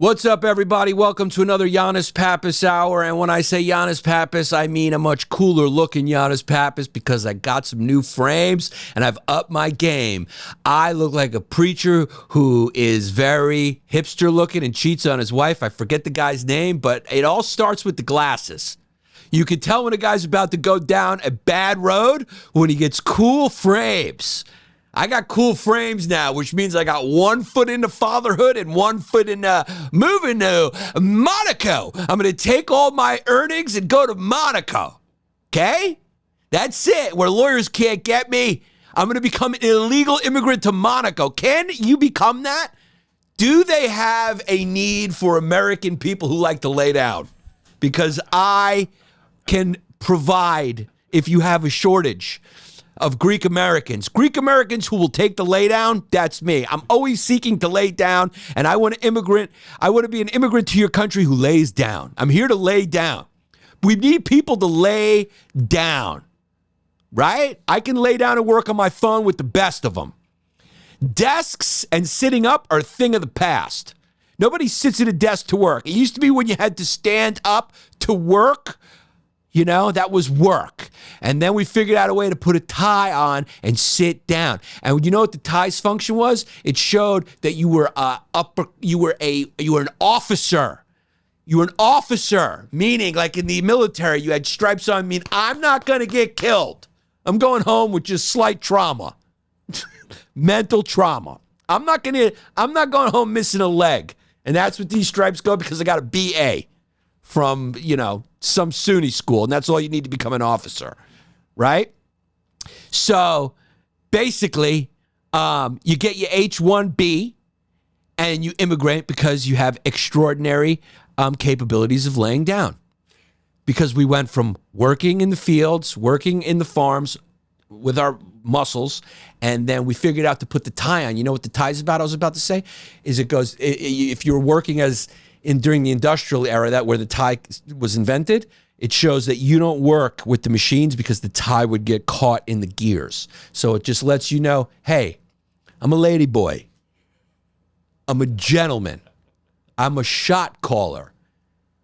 What's up, everybody? Welcome to another Yannis Pappas Hour. And when I say Yannis Pappas, I mean a much cooler looking Yannis Pappas because I got some new frames and I've upped my game. I look like a preacher who is very hipster looking and cheats on his wife. I forget the guy's name, but it all starts with the glasses. You can tell when a guy's about to go down a bad road when he gets cool frames. I got cool frames now, which means I got 1 foot into fatherhood and 1 foot in moving to Monaco. I'm going to take all my earnings and go to Monaco. Okay? That's it. Where lawyers can't get me. I'm going to become an illegal immigrant to Monaco. Can you become that? Do they have a need for American people who like to lay down? Because I can provide if you have a shortage of Greek Americans who will take the lay down. That's me. I'm always seeking to lay down, and I want to be an immigrant to your country who lays down. I'm here to lay down. We need people to lay down, right? I can lay down and work on my phone with the best of them. Desks and sitting up are a thing of the past. Nobody sits at a desk to work. It used to be when you had to stand up to work. You know, that was work. And then we figured out a way to put a tie on and sit down. And you know what the tie's function was? It showed that you were an officer. You were an officer, meaning like in the military, you had stripes on, mean I'm not going to get killed. I'm going home with just slight trauma. Mental trauma. I'm not going home missing a leg. And that's what these stripes go because I got a BA from, some SUNY school, and that's all you need to become an officer, right? So basically, you get your H-1B and you immigrate because you have extraordinary capabilities of laying down. Because we went from working in the fields, working in the farms with our muscles, and then we figured out to put the tie on. You know what the tie is about? I was about to say is if you're working during the industrial era, that where the tie was invented, it shows that you don't work with the machines because the tie would get caught in the gears. So it just lets you know, hey, I'm a lady boy. I'm a gentleman. I'm a shot caller.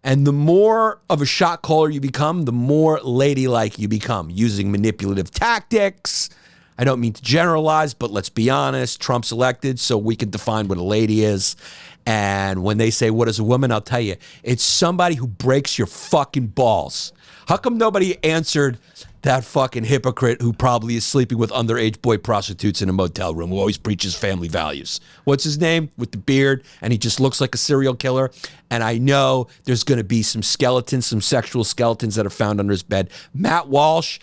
And the more of a shot caller you become, the more ladylike you become, using manipulative tactics. I don't mean to generalize, but let's be honest, Trump's elected, so we can define what a lady is. And when they say, what is a woman? I'll tell you, it's somebody who breaks your fucking balls. How come nobody answered that fucking hypocrite who probably is sleeping with underage boy prostitutes in a motel room, who always preaches family values? What's his name? With the beard, and he just looks like a serial killer. And I know there's going to be some skeletons, some sexual skeletons that are found under his bed. Matt Walsh,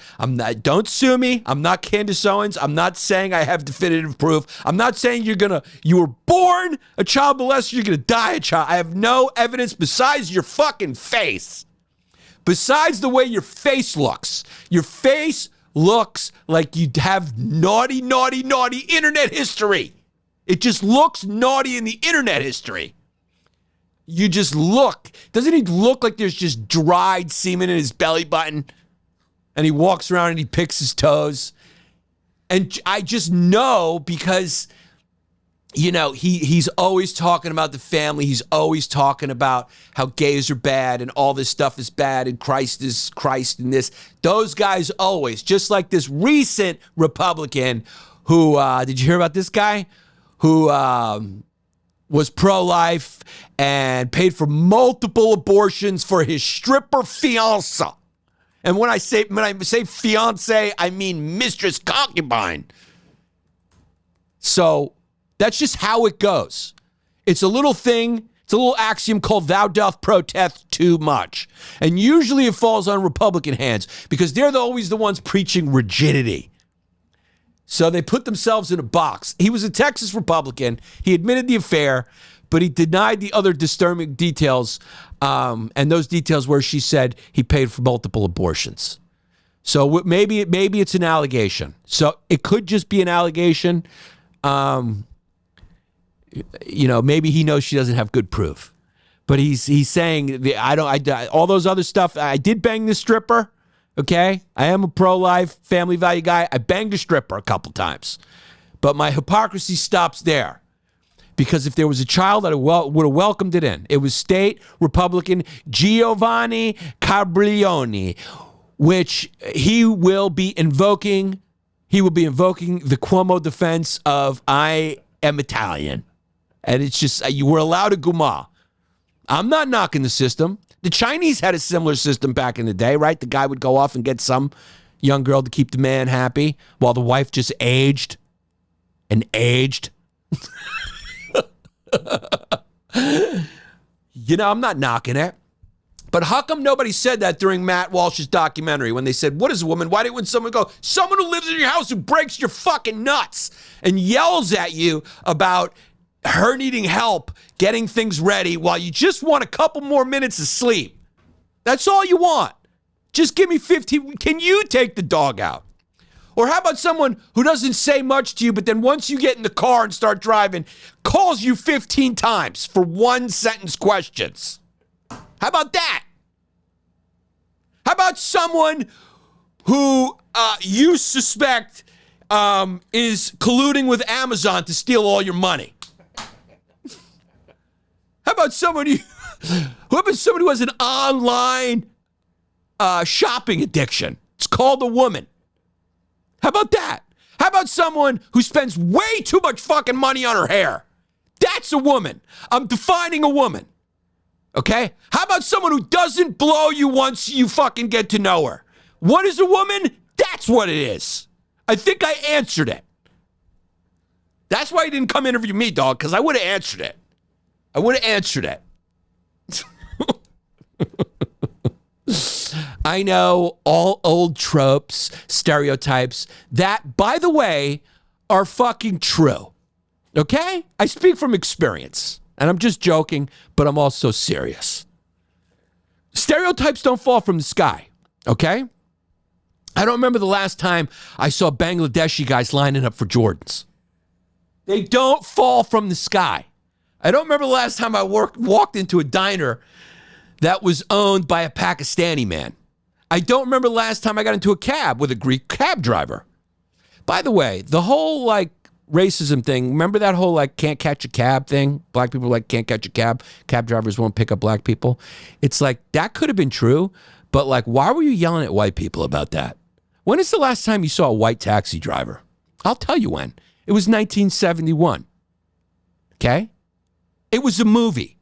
don't sue me. I'm not Candace Owens. I'm not saying I have definitive proof. I'm not saying you were born a child molester, you're going to die a child. I have no evidence besides your fucking face. Besides the way your face looks. Your face looks like you have naughty, naughty, naughty internet history. It just looks naughty in the internet history. You just look. Doesn't he look like there's just dried semen in his belly button? And he walks around and he picks his toes. And I just know because, he's always talking about the family. He's always talking about how gays are bad and all this stuff is bad and Christ is Christ and this. Those guys always, just like this recent Republican who, did you hear about this guy? Who was pro-life and paid for multiple abortions for his stripper fiance. And when I say fiance, I mean mistress concubine. So that's just how it goes. It's a little thing. It's a little axiom called thou doth protest too much. And usually it falls on Republican hands because they're always the ones preaching rigidity. So they put themselves in a box. He was a Texas Republican. He admitted the affair, but he denied the other disturbing details. And those details where she said he paid for multiple abortions. So maybe it's an allegation. So it could just be an allegation. Maybe he knows she doesn't have good proof. But he's saying all those other stuff. I did bang the stripper. Okay, I am a pro-life, family value guy. I banged a stripper a couple times. But my hypocrisy stops there. Because if there was a child, I would have welcomed it in. It was state Republican Giovanni Cabriglione, which he will be invoking the Cuomo defense of I am Italian. And it's just, you were allowed a guma. I'm not knocking the system. The Chinese had a similar system back in the day, right? The guy would go off and get some young girl to keep the man happy while the wife just aged and aged. You know, I'm not knocking it. But how come nobody said that during Matt Walsh's documentary when they said, what is a woman? Why didn't someone go, someone who lives in your house who breaks your fucking nuts and yells at you about her needing help getting things ready while you just want a couple more minutes of sleep? That's all you want. Just give me 15. Can you take the dog out? Or how about someone who doesn't say much to you, but then once you get in the car and start driving, calls you 15 times for one sentence questions? How about that? How about someone who you suspect is colluding with Amazon to steal all your money? How about someone who has an online shopping addiction? It's called a woman. How about that? How about someone who spends way too much fucking money on her hair? That's a woman. I'm defining a woman. Okay? How about someone who doesn't blow you once you fucking get to know her? What is a woman? That's what it is. I think I answered it. That's why you didn't come interview me, dog, because I would have answered it. I would have answered it. I know, all old tropes, stereotypes, that, by the way, are fucking true. Okay? I speak from experience. And I'm just joking, but I'm also serious. Stereotypes don't fall from the sky. Okay? I don't remember the last time I saw Bangladeshi guys lining up for Jordans. They don't fall from the sky. I don't remember the last time I walked into a diner that was owned by a Pakistani man. I don't remember the last time I got into a cab with a Greek cab driver. By the way, the whole, racism thing, remember that whole, can't catch a cab thing? Black people can't catch a cab. Cab drivers won't pick up black people. It's that could have been true, but, why were you yelling at white people about that? When is the last time you saw a white taxi driver? I'll tell you when. It was 1971. Okay? It was a movie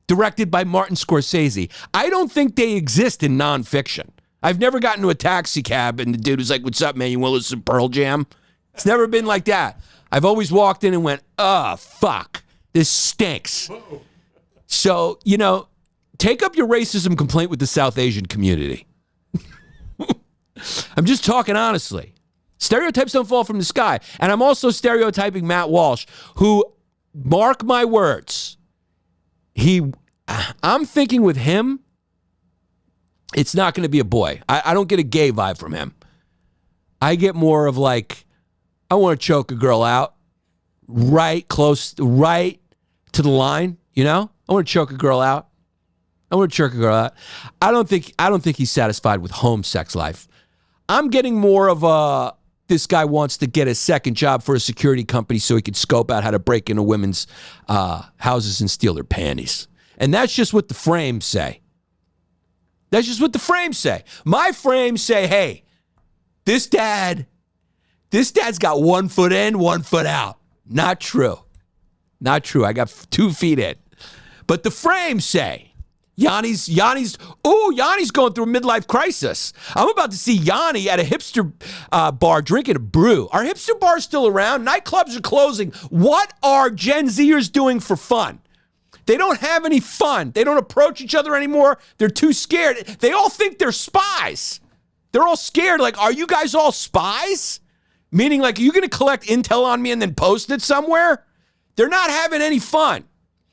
directed by Martin Scorsese. I don't think they exist in nonfiction. I've never gotten to a taxi cab and the dude was like, what's up, man? You want to listen to Pearl Jam? It's never been like that. I've always walked in and went, oh, fuck. This stinks. Uh-oh. So, take up your racism complaint with the South Asian community. I'm just talking honestly. Stereotypes don't fall from the sky. And I'm also stereotyping Matt Walsh, who, mark my words, I'm thinking with him, it's not going to be a boy. I don't get a gay vibe from him. I get more of I want to choke a girl out right to the line, I want to choke a girl out. I don't think he's satisfied with home sex life. I'm getting more of this guy wants to get a second job for a security company so he could scope out how to break into women's houses and steal their panties. And that's just what the frames say. My frames say, hey, this dad's got 1 foot in, 1 foot out. Not true. I got 2 feet in. But the frames say, Yanni's going through a midlife crisis. I'm about to see Yanni at a hipster bar drinking a brew. Are hipster bars still around? Nightclubs are closing. What are Gen Zers doing for fun? They don't have any fun. They don't approach each other anymore. They're too scared. They all think they're spies. They're all scared. Are you guys all spies? Meaning, are you going to collect intel on me and then post it somewhere? They're not having any fun.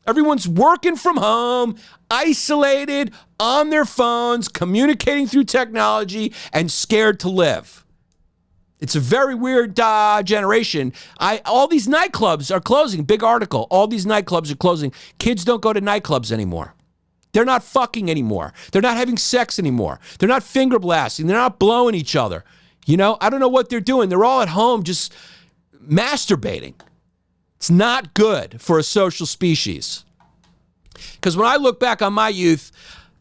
Everyone's working from home, isolated, on their phones, communicating through technology, and scared to live. It's a very weird generation. All these nightclubs are closing. Big article. All these nightclubs are closing. Kids don't go to nightclubs anymore. They're not fucking anymore. They're not having sex anymore. They're not finger blasting. They're not blowing each other. I don't know what they're doing. They're all at home just masturbating. It's not good for a social species. Because when I look back on my youth,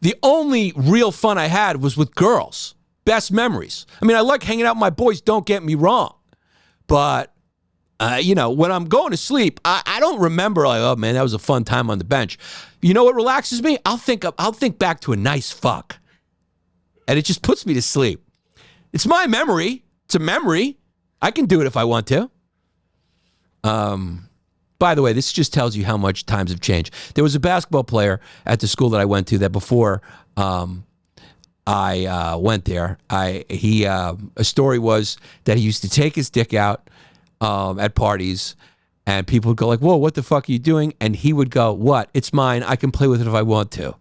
the only real fun I had was with girls. Best memories. I mean, I like hanging out with my boys, don't get me wrong. But, when I'm going to sleep, I don't remember like, oh man, that was a fun time on the bench. You know what relaxes me? I'll think back to a nice fuck. And it just puts me to sleep. It's my memory. It's a memory. I can do it if I want to. By the way, this just tells you how much times have changed. There was a basketball player at the school that I went to that before I went there. A story was that he used to take his dick out at parties, and people would go like, "Whoa, what the fuck are you doing?" And he would go, "What? It's mine. I can play with it if I want to."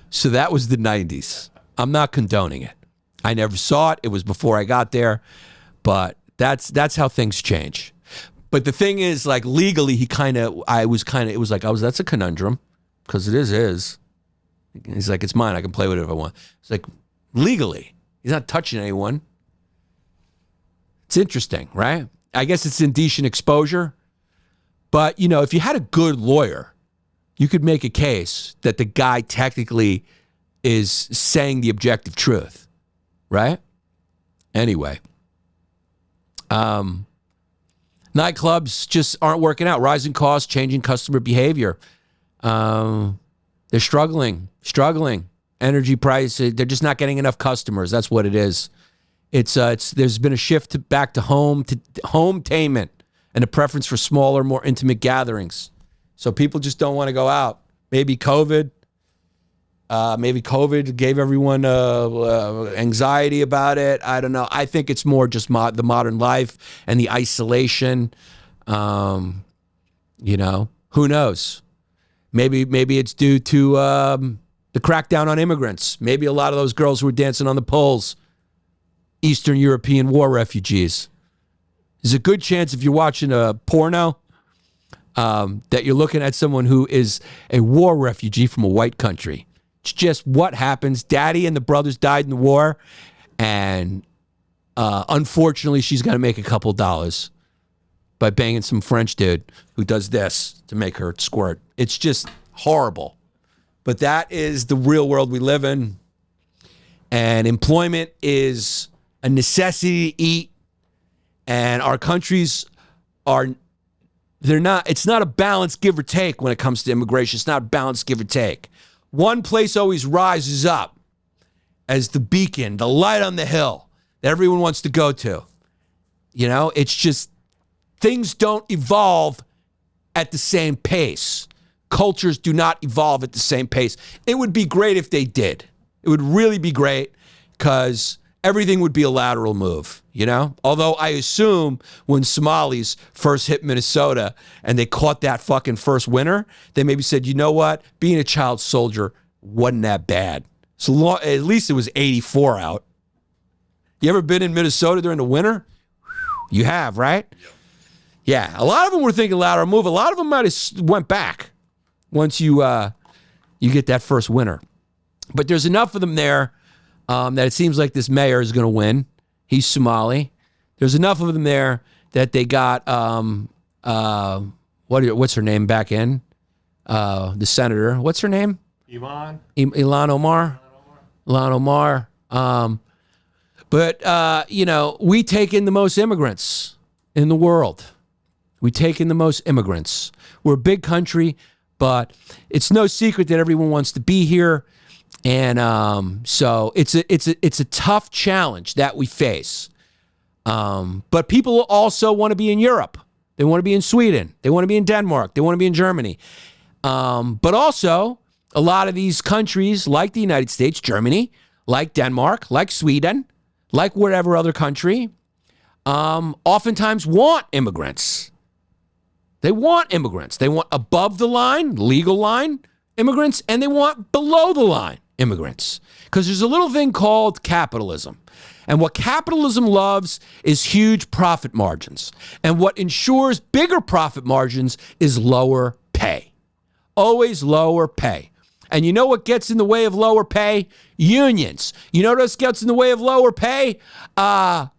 So that was the 90s. I'm not condoning it. I never saw it. It was before I got there, but that's how things change. But the thing is, like, legally, that's a conundrum, because it is his. He's like, it's mine. I can play with it if I want. It's like, legally, he's not touching anyone. It's interesting, right? I guess it's indecent exposure. But, if you had a good lawyer, you could make a case that the guy technically is saying the objective truth, right? Anyway. Nightclubs just aren't working out. Rising costs, changing customer behavior. They're struggling. Energy prices, they're just not getting enough customers. That's what it is. There's been a shift back to home-tainment and a preference for smaller, more intimate gatherings. So people just don't want to go out. Maybe COVID gave everyone anxiety about it. I don't know. I think it's more just the modern life and the isolation. Who knows? Maybe it's due to the crackdown on immigrants. Maybe a lot of those girls who were dancing on the poles, Eastern European war refugees. There's a good chance if you're watching a porno that you're looking at someone who is a war refugee from a white country. It's just what happens. Daddy and the brothers died in the war, and unfortunately, she's got to make a couple dollars by banging some French dude who does this to make her squirt. It's just horrible. But that is the real world we live in, and employment is a necessity to eat, and our countries it's not a balanced give or take when it comes to immigration. It's not a balanced give or take. One place always rises up as the beacon, the light on the hill that everyone wants to go to. It's just things don't evolve at the same pace. Cultures do not evolve at the same pace. It would be great if they did. It would really be great, because everything would be a lateral move, Although I assume when Somalis first hit Minnesota and they caught that fucking first winter, they maybe said, you know what? Being a child soldier wasn't that bad. So at least it was 84 out. You ever been in Minnesota during the winter? You have, right? Yep. Yeah. A lot of them were thinking lateral move. A lot of them might have went back once you get that first winter. But there's enough of them there that it seems like this mayor is going to win. He's Somali. There's enough of them there that they got, what's her name back in? The senator. What's her name? Ilhan Omar. Ilhan Omar. But we take in the most immigrants in the world. We take in the most immigrants. We're a big country, but it's no secret that everyone wants to be here. And so it's a tough challenge that we face. But people also want to be in Europe. They want to be in Sweden. They want to be in Denmark. They want to be in Germany. But also, a lot of these countries, like the United States, Germany, like Denmark, like Sweden, like whatever other country, oftentimes want immigrants. They want immigrants. They want above the line, legal line immigrants, and they want below the line immigrants. Because there's a little thing called capitalism. And what capitalism loves is huge profit margins. And what ensures bigger profit margins is lower pay. Always lower pay. And you know what gets in the way of lower pay? Unions. You know what else gets in the way of lower pay? A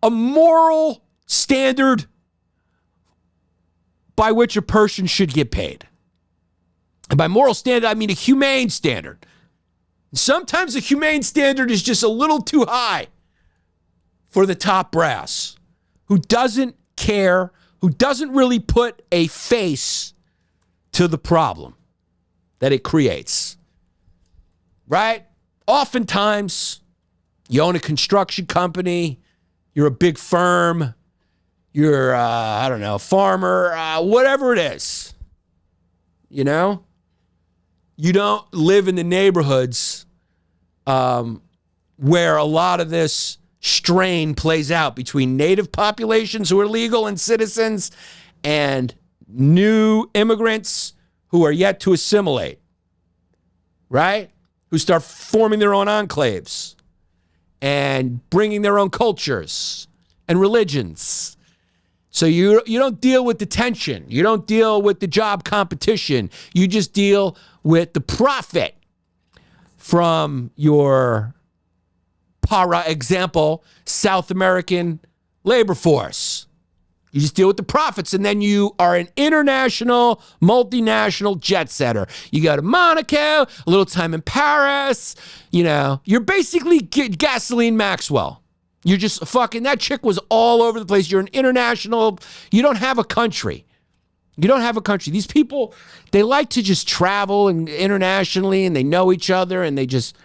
moral standard by which a person should get paid. And by moral standard, I mean a humane standard. Sometimes a humane standard is just a little too high for the top brass, who doesn't care, who doesn't really put a face to the problem that it creates. Right? Oftentimes, you own a construction company, you're a big firm, you're, a farmer, whatever it is. You know? You don't live in the neighborhoods where a lot of this strain plays out between native populations who are legal and citizens and new immigrants who are yet to assimilate, right? Who start forming their own enclaves and bringing their own cultures and religions. So you don't deal with the tension. You don't deal with the job competition. You just deal with the profit from your, para example, South American labor force. You just deal with the profits, and then you are an international, multinational jet setter. You go to Monaco, a little time in Paris. You know, you're basically Gasoline Maxwell. You're just fucking, that chick was all over the place. You're an international, you don't have a country. You don't have a country. These people, they like to just travel and internationally, and they know each other, and they just,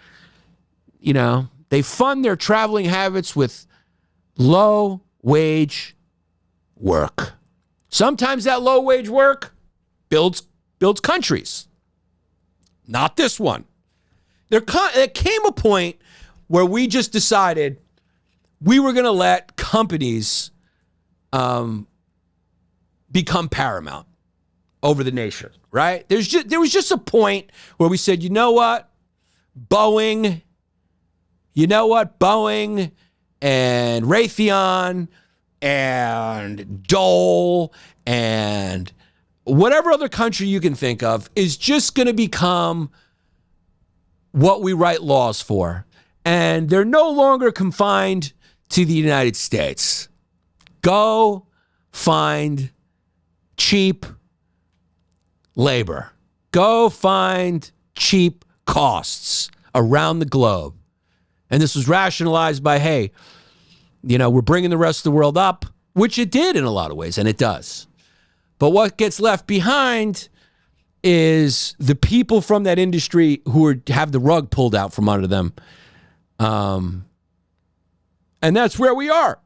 you know, they fund their traveling habits with low wage work. Sometimes that low wage work builds countries. Not this one. There came a point where we just decided we were going to let companies become paramount over the nation, right? There was just a point where we said, you know what? Boeing and Raytheon and Dole and whatever other country you can think of is just going to become what we write laws for. And they're no longer confined to the United States. Go find cheap labor. Go find cheap costs around the globe. And this was rationalized by, hey, you know, we're bringing the rest of the world up, which it did in a lot of ways, and it does. But what gets left behind is the people from that industry who have the rug pulled out from under them. And that's where we are.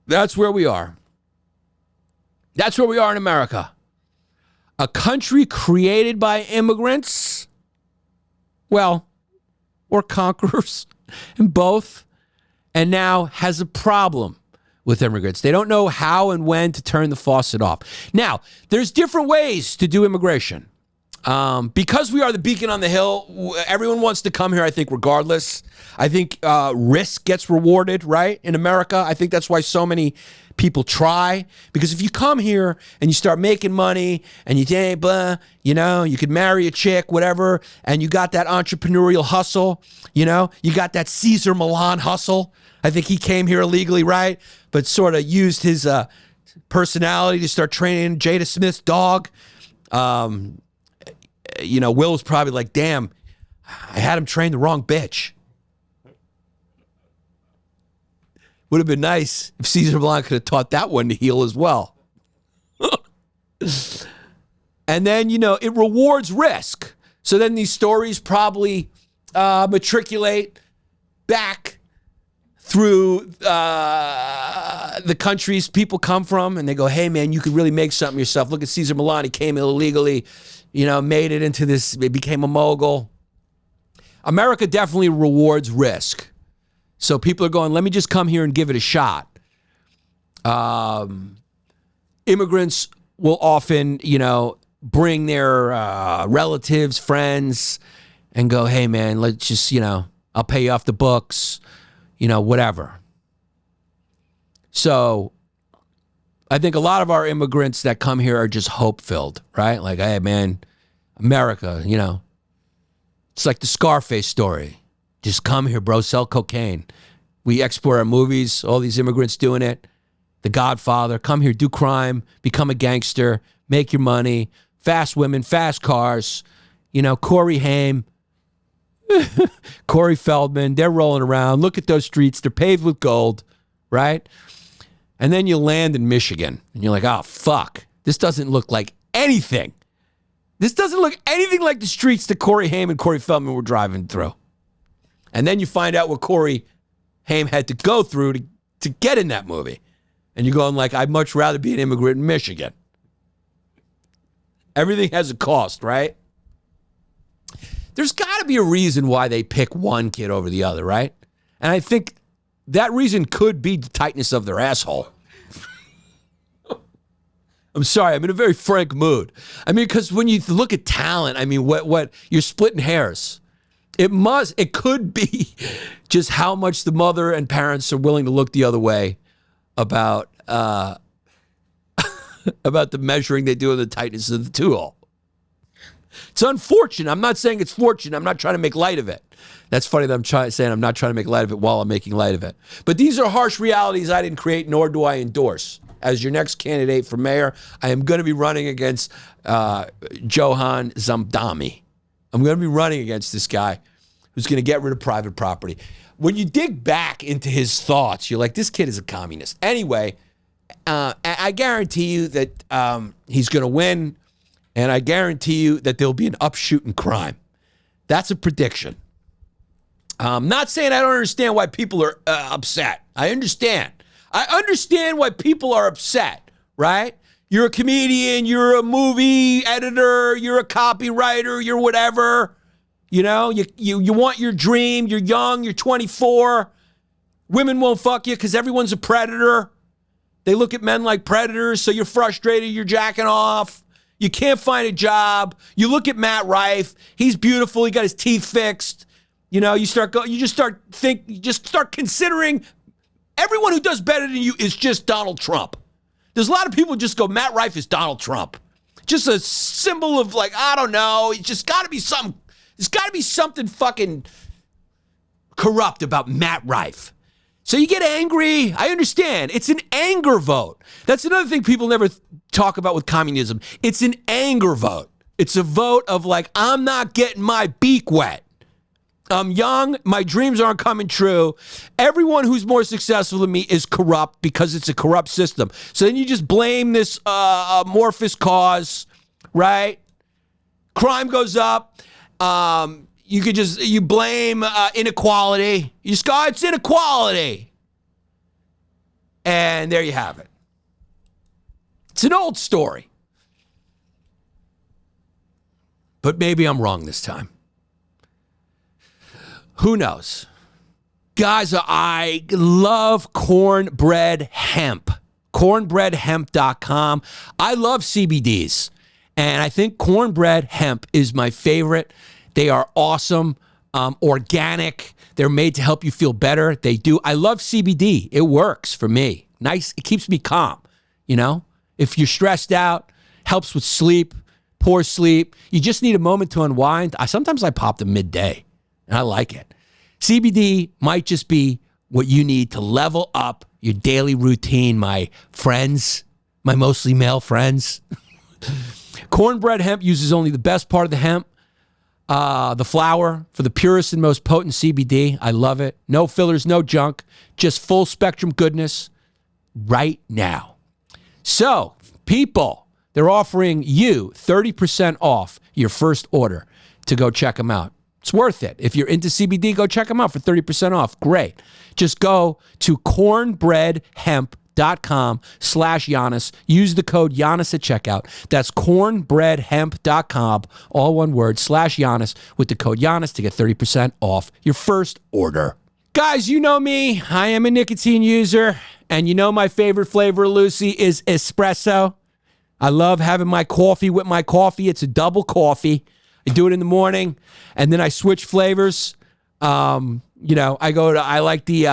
That's where we are. That's where we are in America. A country created by immigrants, well, or conquerors, and both, and now has a problem with immigrants. They don't know how and when to turn the faucet off. Now, there's different ways to do immigration. Because we are the beacon on the hill, everyone wants to come here, I think, regardless. I think risk gets rewarded, right, in America. I think that's why so many people try. Because if you come here and you start making money and you say, blah, you know, you could marry a chick, whatever, and you got that entrepreneurial hustle, you know, you got that Cesar Millan hustle. I think he came here illegally, right, but sort of used his personality to start training Jada Smith's dog. You know, Will was probably like, damn, I had him train the wrong bitch. Would have been nice if Cesar Millan could have taught that one to heel as well. And then, you know, it rewards risk. So then these stories probably matriculate back through the countries people come from, and they go, hey, man, you could really make something yourself. Look at Cesar Millan. He came illegally, you know, made it into this, it became a mogul. America definitely rewards risk. So people are going, let me just come here and give it a shot. Immigrants will often, you know, bring their relatives, friends, and go, hey, man, let's just, you know, I'll pay you off the books, you know, whatever. So I think a lot of our immigrants that come here are just hope-filled, right? Like, hey, man, America, you know, it's like the Scarface story. Just come here, bro, sell cocaine. We export our movies, all these immigrants doing it. The Godfather. Come here, do crime, become a gangster, make your money, fast women, fast cars. You know, Corey Haim, Corey Feldman, they're rolling around. Look at those streets. They're paved with gold, right? And then you land in Michigan, and you're like, oh, fuck. This doesn't look like anything. This doesn't look anything like the streets that Corey Haim and Corey Feldman were driving through. And then you find out what Corey Haim had to go through to get in that movie. And you're going like, I'd much rather be an immigrant in Michigan. Everything has a cost, right? There's got to be a reason why they pick one kid over the other, right? And I think that reason could be the tightness of their asshole. I'm sorry, I'm in a very frank mood. I mean, because when you look at talent, I mean, what you're splitting hairs. It could be just how much the mother and parents are willing to look the other way about about the measuring they do of the tightness of the tool. It's unfortunate. I'm not saying it's fortunate. I'm not trying to make light of it. That's funny that I'm saying I'm not trying to make light of it while I'm making light of it. But these are harsh realities I didn't create, nor do I endorse. As your next candidate for mayor, I am going to be running against Johan Zamdami. I'm going to be running against this guy who's going to get rid of private property. When you dig back into his thoughts, you're like, this kid is a communist. Anyway, I guarantee you that he's going to win, and I guarantee you that there'll be an upshoot in crime. That's a prediction. I'm not saying I don't understand why people are upset. I understand. I understand why people are upset, right? You're a comedian, you're a movie editor, you're a copywriter, you're whatever. You know, you want your dream, you're young, you're 24. Women won't fuck you because everyone's a predator. They look at men like predators, so you're frustrated, you're jacking off. You can't find a job. You look at Matt Rife, he's beautiful, he got his teeth fixed. You know, you just start considering everyone who does better than you is just Donald Trump. There's a lot of people who just go, Matt Rife is Donald Trump. Just a symbol of like, I don't know, it's just got to be something. There's got to be something fucking corrupt about Matt Rife. So you get angry. I understand. It's an anger vote. That's another thing people never talk about with communism. It's an anger vote. It's a vote of like, I'm not getting my beak wet. I'm young. My dreams aren't coming true. Everyone who's more successful than me is corrupt because it's a corrupt system. So then you just blame this amorphous cause, right? Crime goes up. You blame inequality. You just go, it's inequality. And there you have it. It's an old story. But maybe I'm wrong this time. Who knows? Guys, I love cornbread hemp. Cornbreadhemp.com. I love CBDs. And I think cornbread hemp is my favorite. They are awesome, organic. They're made to help you feel better. They do. I love CBD. It works for me. Nice. It keeps me calm. You know, if you're stressed out, helps with sleep, poor sleep. You just need a moment to unwind. Sometimes I pop them midday, and I like it. CBD might just be what you need to level up your daily routine, my friends, my mostly male friends. Cornbread hemp uses only the best part of the hemp, the flower, for the purest and most potent CBD. I love it. No fillers, no junk, just full spectrum goodness right now. So, people, they're offering you 30% off your first order to go check them out. It's worth it. If you're into CBD, go check them out for 30% off. Great. Just go to cornbreadhemp.com/Yannis. Use the code Yannis at checkout. That's cornbreadhemp.com, all one word, /Yannis with the code Yannis to get 30% off your first order. Guys, you know me. I am a nicotine user, and you know my favorite flavor of Lucy is espresso. I love having my coffee with my coffee. It's a double coffee. I do it in the morning, and then I switch flavors. You know, I like the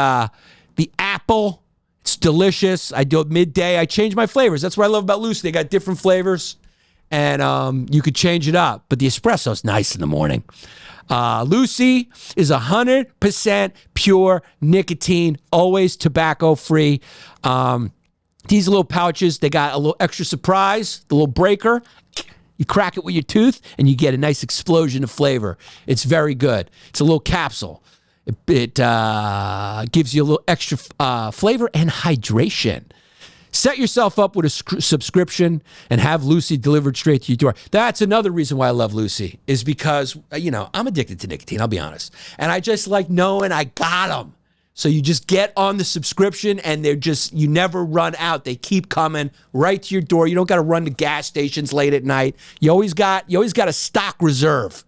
apple. It's delicious. I do it midday. I change my flavors. That's what I love about Lucy. They got different flavors, and you could change it up. But the espresso is nice in the morning. Lucy is 100% pure nicotine, always tobacco-free. These little pouches, they got a little extra surprise, the little breaker. You crack it with your tooth, and you get a nice explosion of flavor. It's very good. It's a little capsule. It gives you a little extra flavor and hydration. Set yourself up with a subscription and have Lucy delivered straight to your door. That's another reason why I love Lucy, is because, I'm addicted to nicotine, I'll be honest. And I just like knowing I got them. So you just get on the subscription and you never run out. They keep coming right to your door. You don't got to run to gas stations late at night. You always got a stock reserve.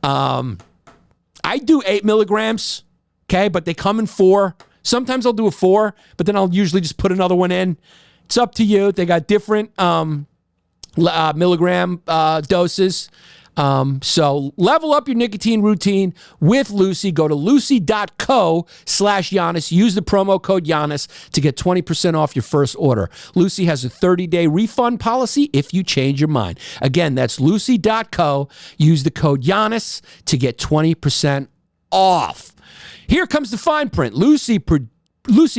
I do 8 milligrams, okay, but they come in 4. Sometimes I'll do a 4, but then I'll usually just put another one in. It's up to you. They got different milligram doses. So level up your nicotine routine with Lucy. Go to lucy.co/Yannis. Use the promo code Yannis to get 20% off your first order. Lucy has a 30-day refund policy if you change your mind. Again, that's lucy.co. Use the code Yannis to get 20% off. Here comes the fine print. Lucy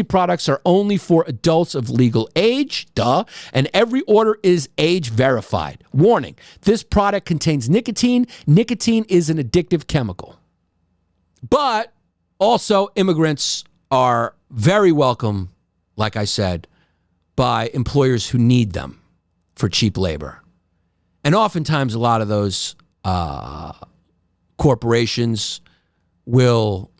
products are only for adults of legal age, and every order is age verified. Warning, this product contains nicotine. Nicotine is an addictive chemical. But also, immigrants are very welcome, like I said, by employers who need them for cheap labor. And oftentimes, a lot of those corporations will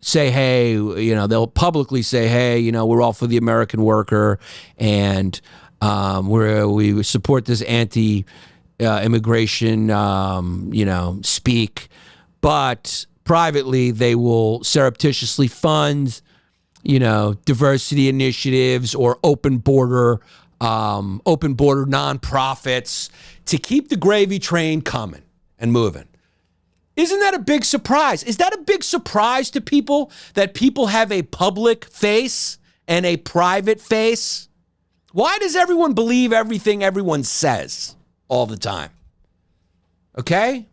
say, hey, they'll publicly say, hey, we're all for the American worker, and we support this anti-immigration, speak. But privately, they will surreptitiously fund, diversity initiatives or open border nonprofits to keep the gravy train coming and moving. Isn't that a big surprise? Is that a big surprise to people, that people have a public face and a private face? Why does everyone believe everything everyone says all the time? Okay?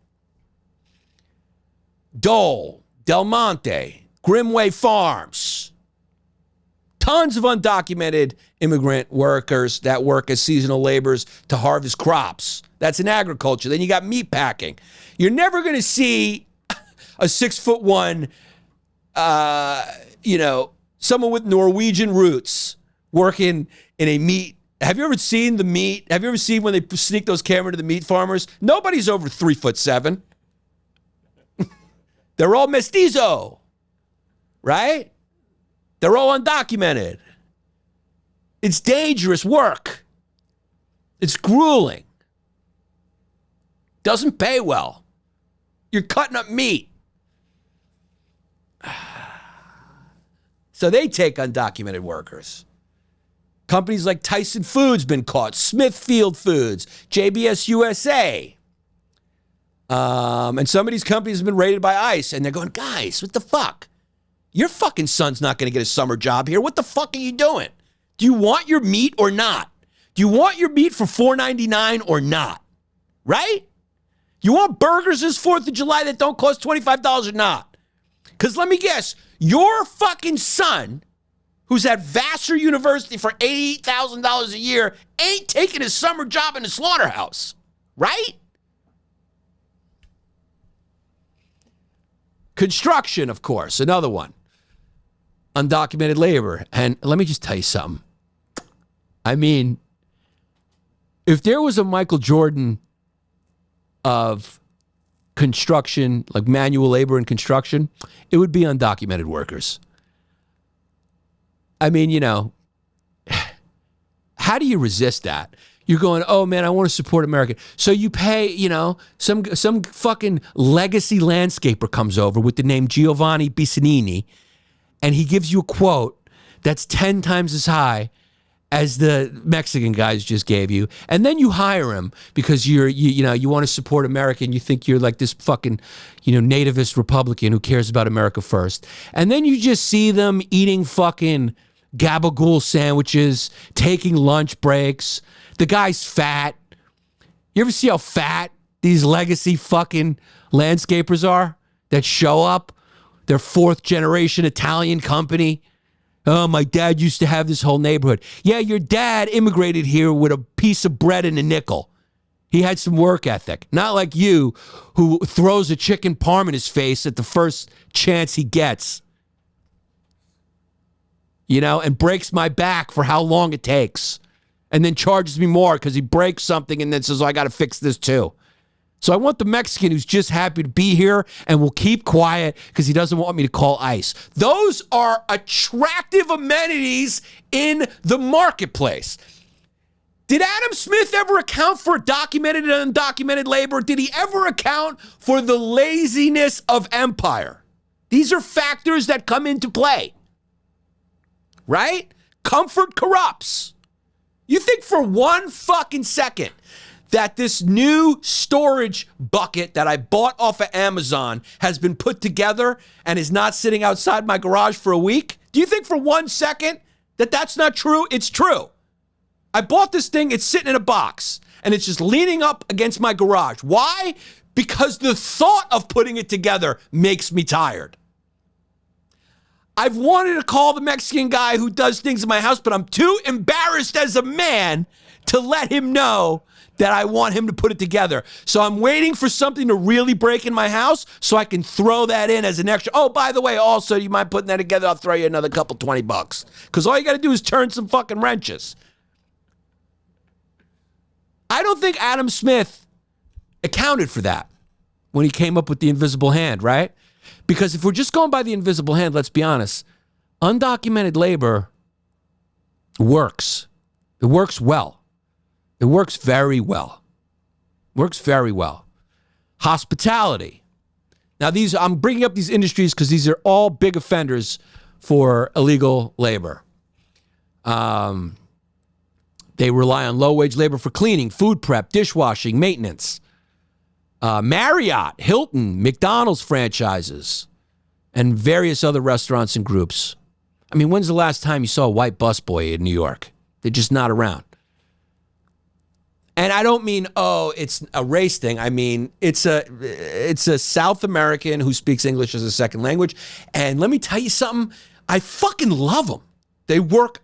Dole, Del Monte, Grimway Farms. Tons of undocumented immigrant workers that work as seasonal laborers to harvest crops. That's in agriculture. Then you got meat packing. You're never going to see a 6'1", someone with Norwegian roots working in a meat. Have you ever seen the meat? Have you ever seen when they sneak those cameras to the meat farmers? Nobody's over 3'7". They're all mestizo, right? They're all undocumented. It's dangerous work. It's grueling. Doesn't pay well. You're cutting up meat. So they take undocumented workers. Companies like Tyson Foods been caught, Smithfield Foods, JBS USA. And some of these companies have been raided by ICE, and they're going, guys, what the fuck? Your fucking son's not going to get a summer job here. What the fuck are you doing? Do you want your meat or not? Do you want your meat for $4.99 or not? Right? You want burgers this 4th of July that don't cost $25 or not? Because let me guess, your fucking son, who's at Vassar University for $88,000 a year, ain't taking his summer job in a slaughterhouse. Right? Construction, of course, another one. Undocumented labor. And let me just tell you something. I mean, if there was a Michael Jordan of construction, like manual labor in construction, it would be undocumented workers. I mean, how do you resist that? You're going, oh man, I want to support America. So you pay, some fucking legacy landscaper comes over with the name Giovanni Bisanini, and he gives you a quote that's 10 times as high as the Mexican guys just gave you, and then you hire him because you want to support America and you think you're like this fucking, nativist Republican who cares about America first. And then you just see them eating fucking gabagool sandwiches, taking lunch breaks. The guy's fat. You ever see how fat these legacy fucking landscapers are that show up? They're 4th generation Italian company. Oh, my dad used to have this whole neighborhood. Yeah, your dad immigrated here with a piece of bread and a nickel. He had some work ethic. Not like you, who throws a chicken parm in his face at the first chance he gets. You know, and breaks my back for how long it takes. And then charges me more because he breaks something and then says, oh, I got to fix this too. So I want the Mexican who's just happy to be here and will keep quiet because he doesn't want me to call ICE. Those are attractive amenities in the marketplace. Did Adam Smith ever account for documented and undocumented labor? Did he ever account for the laziness of empire? These are factors that come into play, right? Comfort corrupts. You think for one fucking second that this new storage bucket that I bought off of Amazon has been put together and is not sitting outside my garage for a week? Do you think for 1 second that that's not true? It's true. I bought this thing, it's sitting in a box, and it's just leaning up against my garage. Why? Because the thought of putting it together makes me tired. I've wanted to call the Mexican guy who does things in my house, but I'm too embarrassed as a man to let him know that I want him to put it together. So I'm waiting for something to really break in my house so I can throw that in as an extra. Oh, by the way, also, you mind putting that together? I'll throw you another couple $20. Because all you got to do is turn some fucking wrenches. I don't think Adam Smith accounted for that when he came up with the invisible hand, right? Because if we're just going by the invisible hand, let's be honest, undocumented labor works. It works well. It works very well. Works very well. Hospitality. Now, I'm bringing up these industries because these are all big offenders for illegal labor. They rely on low-wage labor for cleaning, food prep, dishwashing, maintenance. Marriott, Hilton, McDonald's franchises, and various other restaurants and groups. I mean, when's the last time you saw a white busboy in New York? They're just not around. And I don't mean, oh, it's a race thing. I mean, it's a South American who speaks English as a second language. And let me tell you something. I fucking love them. They work.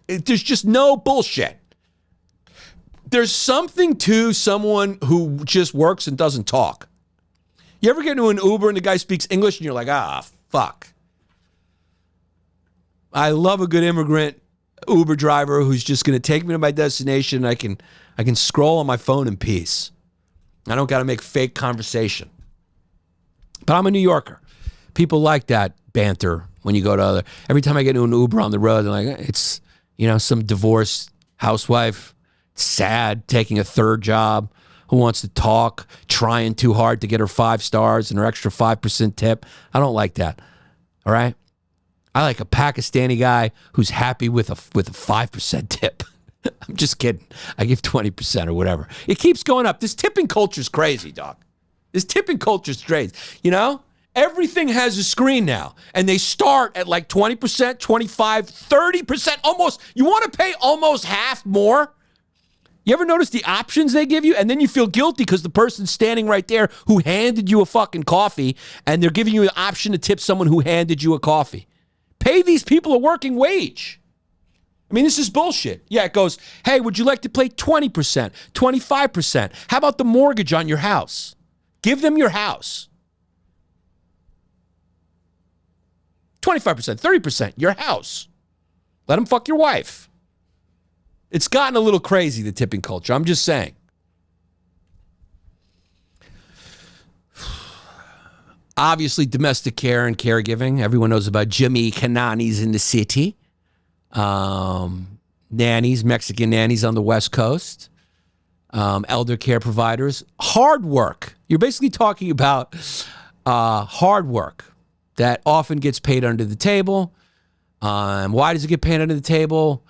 There's just no bullshit. There's something to someone who just works and doesn't talk. You ever get into an Uber and the guy speaks English and you're like, fuck. I love a good immigrant Uber driver who's just going to take me to my destination. I can scroll on my phone in peace. I don't got to make fake conversation. But I'm a New Yorker. People like that banter when you go to other. Every time I get into an Uber on the road, they're like, it's, some divorced housewife, sad, taking a third job, who wants to talk, trying too hard to get her 5 stars and her extra 5% tip. I don't like that. All right? I like a Pakistani guy who's happy with a 5% tip. I'm just kidding. I give 20% or whatever. It keeps going up. This tipping culture's crazy, dog. This tipping culture's crazy. Everything has a screen now. And they start at like 20%, 25, 30%, almost. You want to pay almost half more? You ever notice the options they give you? And then you feel guilty because the person's standing right there who handed you a fucking coffee, and they're giving you the option to tip someone who handed you a coffee. Pay these people a working wage. I mean, this is bullshit. Yeah, it goes, hey, would you like to pay 20%, 25%? How about the mortgage on your house? Give them your house. 25%, 30%, your house. Let them fuck your wife. It's gotten a little crazy, the tipping culture. I'm just saying. Obviously, domestic care and caregiving. Everyone knows about Jimmy Kanani's in the city. Nannies, Mexican nannies on the West Coast. Elder care providers. Hard work. You're basically talking about hard work that often gets paid under the table. Why does it get paid under the table?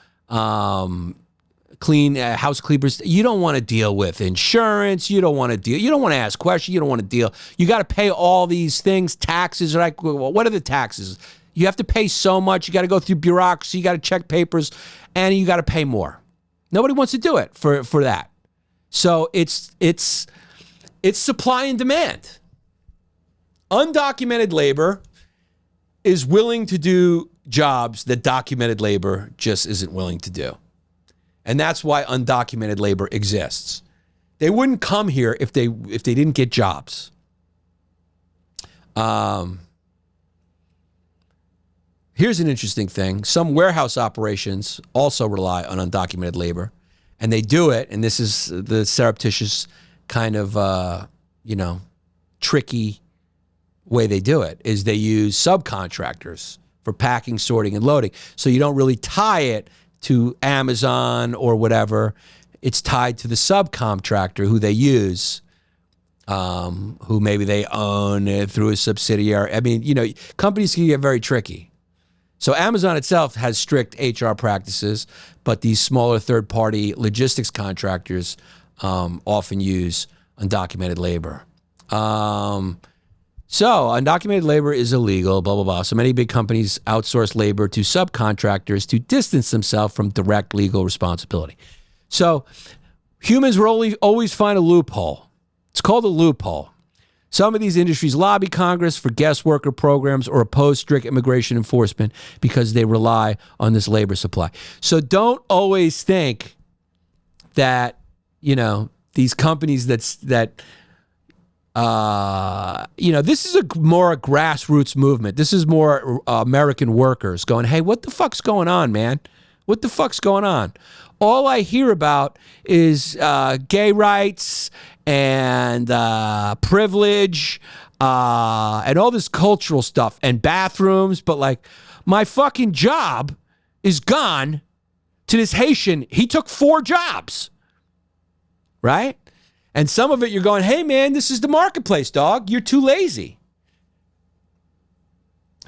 Clean house cleaners. You don't want to deal with insurance. You don't want to ask questions. You don't want to deal. You got to pay all these things. Taxes are like, what are the taxes? You have to pay so much. You got to go through bureaucracy. You got to check papers, and you got to pay more. Nobody wants to do it for that. So it's supply and demand. Undocumented labor is willing to do jobs that documented labor just isn't willing to do. And that's why undocumented labor exists. They wouldn't come here if they didn't get jobs. Here's an interesting thing. Some warehouse operations also rely on undocumented labor, and they do it, and this is the surreptitious kind of, tricky way they do it, is they use subcontractors for packing, sorting, and loading. So you don't really tie it to Amazon or whatever. It's tied to the subcontractor who they use, who maybe they own through a subsidiary. I mean, companies can get very tricky. So Amazon itself has strict HR practices, but these smaller third-party logistics contractors often use undocumented labor. So undocumented labor is illegal, blah, blah, blah. So many big companies outsource labor to subcontractors to distance themselves from direct legal responsibility. So humans will always find a loophole. It's called a loophole. Some of these industries lobby Congress for guest worker programs or oppose strict immigration enforcement because they rely on this labor supply. So don't always think that, these companies this is more a grassroots movement. This is more American workers going, hey, what the fuck's going on, man? What the fuck's going on? All I hear about is gay rights and privilege and all this cultural stuff and bathrooms. But like, my fucking job is gone to this Haitian. He took 4 jobs, right? And some of it you're going, hey, man, this is the marketplace, dog. You're too lazy.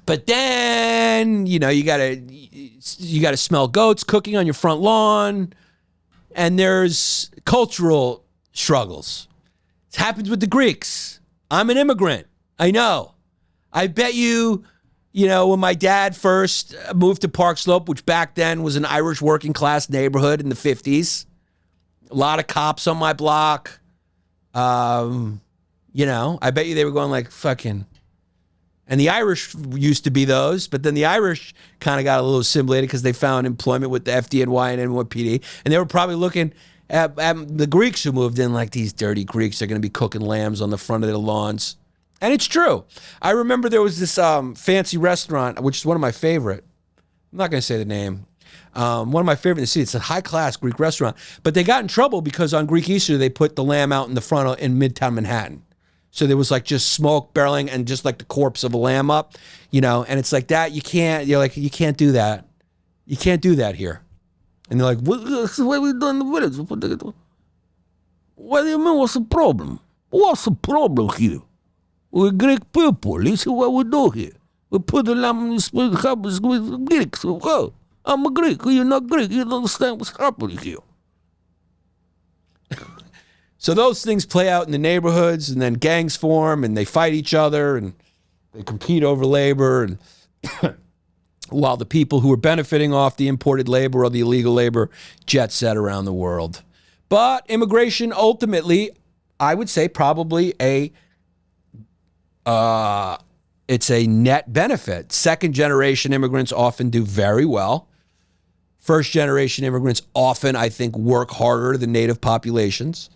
But then, you gotta smell goats cooking on your front lawn. And there's cultural struggles. It happens with the Greeks. I'm an immigrant. I know. I bet you, when my dad first moved to Park Slope, which back then was an Irish working class neighborhood in the 50s, a lot of cops on my block. I bet you they were going like fucking. And the Irish used to be those, but then the Irish kind of got a little assimilated because they found employment with the FDNY and NYPD. And they were probably looking at the Greeks who moved in like, these dirty Greeks are going to be cooking lambs on the front of their lawns. And it's true. I remember there was this fancy restaurant, which is one of my favorite. I'm not going to say the name. One of my favorite in the city. It's a high-class Greek restaurant. But they got in trouble because on Greek Easter, they put the lamb out in the front in Midtown Manhattan. So there was like just smoke barreling and just like the corpse of a lamb up, and it's like that. You can't do that. You can't do that here. And they're like, what we done in the village? What do you mean, what's the problem? What's the problem here? We're Greek people. This is what we do here. We put the lamb in the Greeks. Oh, I'm a Greek. You're not Greek. You don't understand what's happening here. So those things play out in the neighborhoods, and then gangs form, and they fight each other, and they compete over labor, and while the people who are benefiting off the imported labor or the illegal labor jet set around the world. But immigration, ultimately, I would say probably it's a net benefit. Second-generation immigrants often do very well. First-generation immigrants often, I think, work harder than native populations.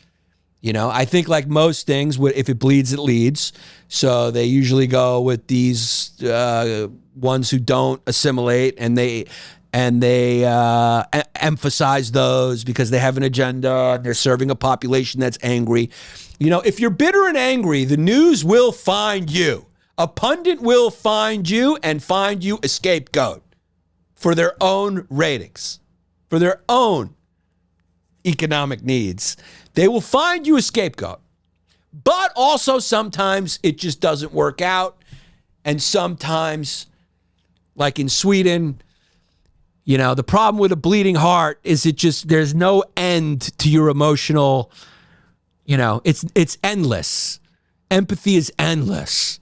I think like most things, if it bleeds, it leads. So they usually go with these ones who don't assimilate, and they emphasize those because they have an agenda and they're serving a population that's angry. If you're bitter and angry, the news will find you. A pundit will find you and find you a scapegoat for their own ratings, for their own economic needs. They will find you a scapegoat. But also sometimes it just doesn't work out. And sometimes, like in Sweden, the problem with a bleeding heart is there's no end to your emotional, it's endless. Empathy is endless.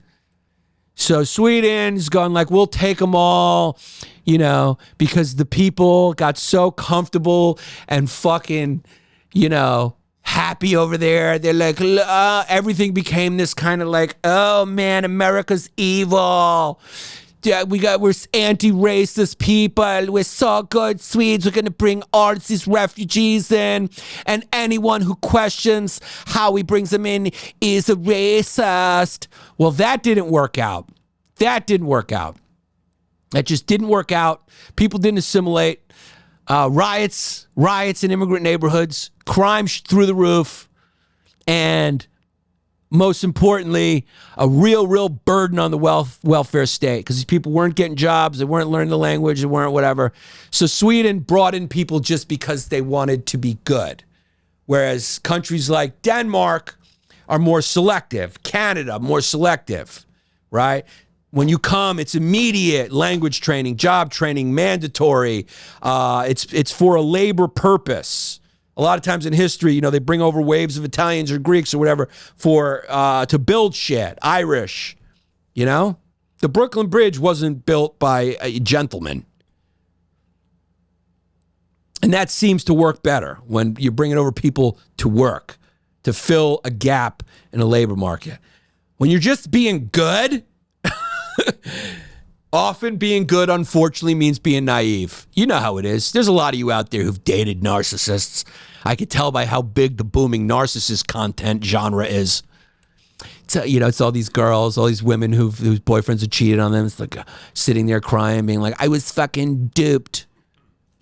So Sweden's gone like, we'll take them all, because the people got so comfortable and fucking, happy over there. They're like, everything became this kind of like, oh man, America's evil. we're anti-racist people. We're so good Swedes. We're going to bring all these refugees in. And anyone who questions how he brings them in is a racist. Well, that didn't work out. That just didn't work out. People didn't assimilate. Riots in immigrant neighborhoods, crime through the roof, and most importantly, a real burden on the welfare state because these people weren't getting jobs, they weren't learning the language, they weren't whatever. So Sweden brought in people just because they wanted to be good, whereas countries like Denmark are more selective, Canada more selective, right? When you come, it's immediate language training, job training, mandatory. It's for a labor purpose. A lot of times in history, they bring over waves of Italians or Greeks or whatever to build shit. Irish, The Brooklyn Bridge wasn't built by a gentleman. And that seems to work better when you're bringing over people to work, to fill a gap in a labor market. When you're just being good, often being good, unfortunately, means being naive. You know how it is. There's a lot of you out there who've dated narcissists. I could tell by how big the booming narcissist content genre is. It's all these girls, all these women whose boyfriends have cheated on them. It's like sitting there crying, being like, I was fucking duped.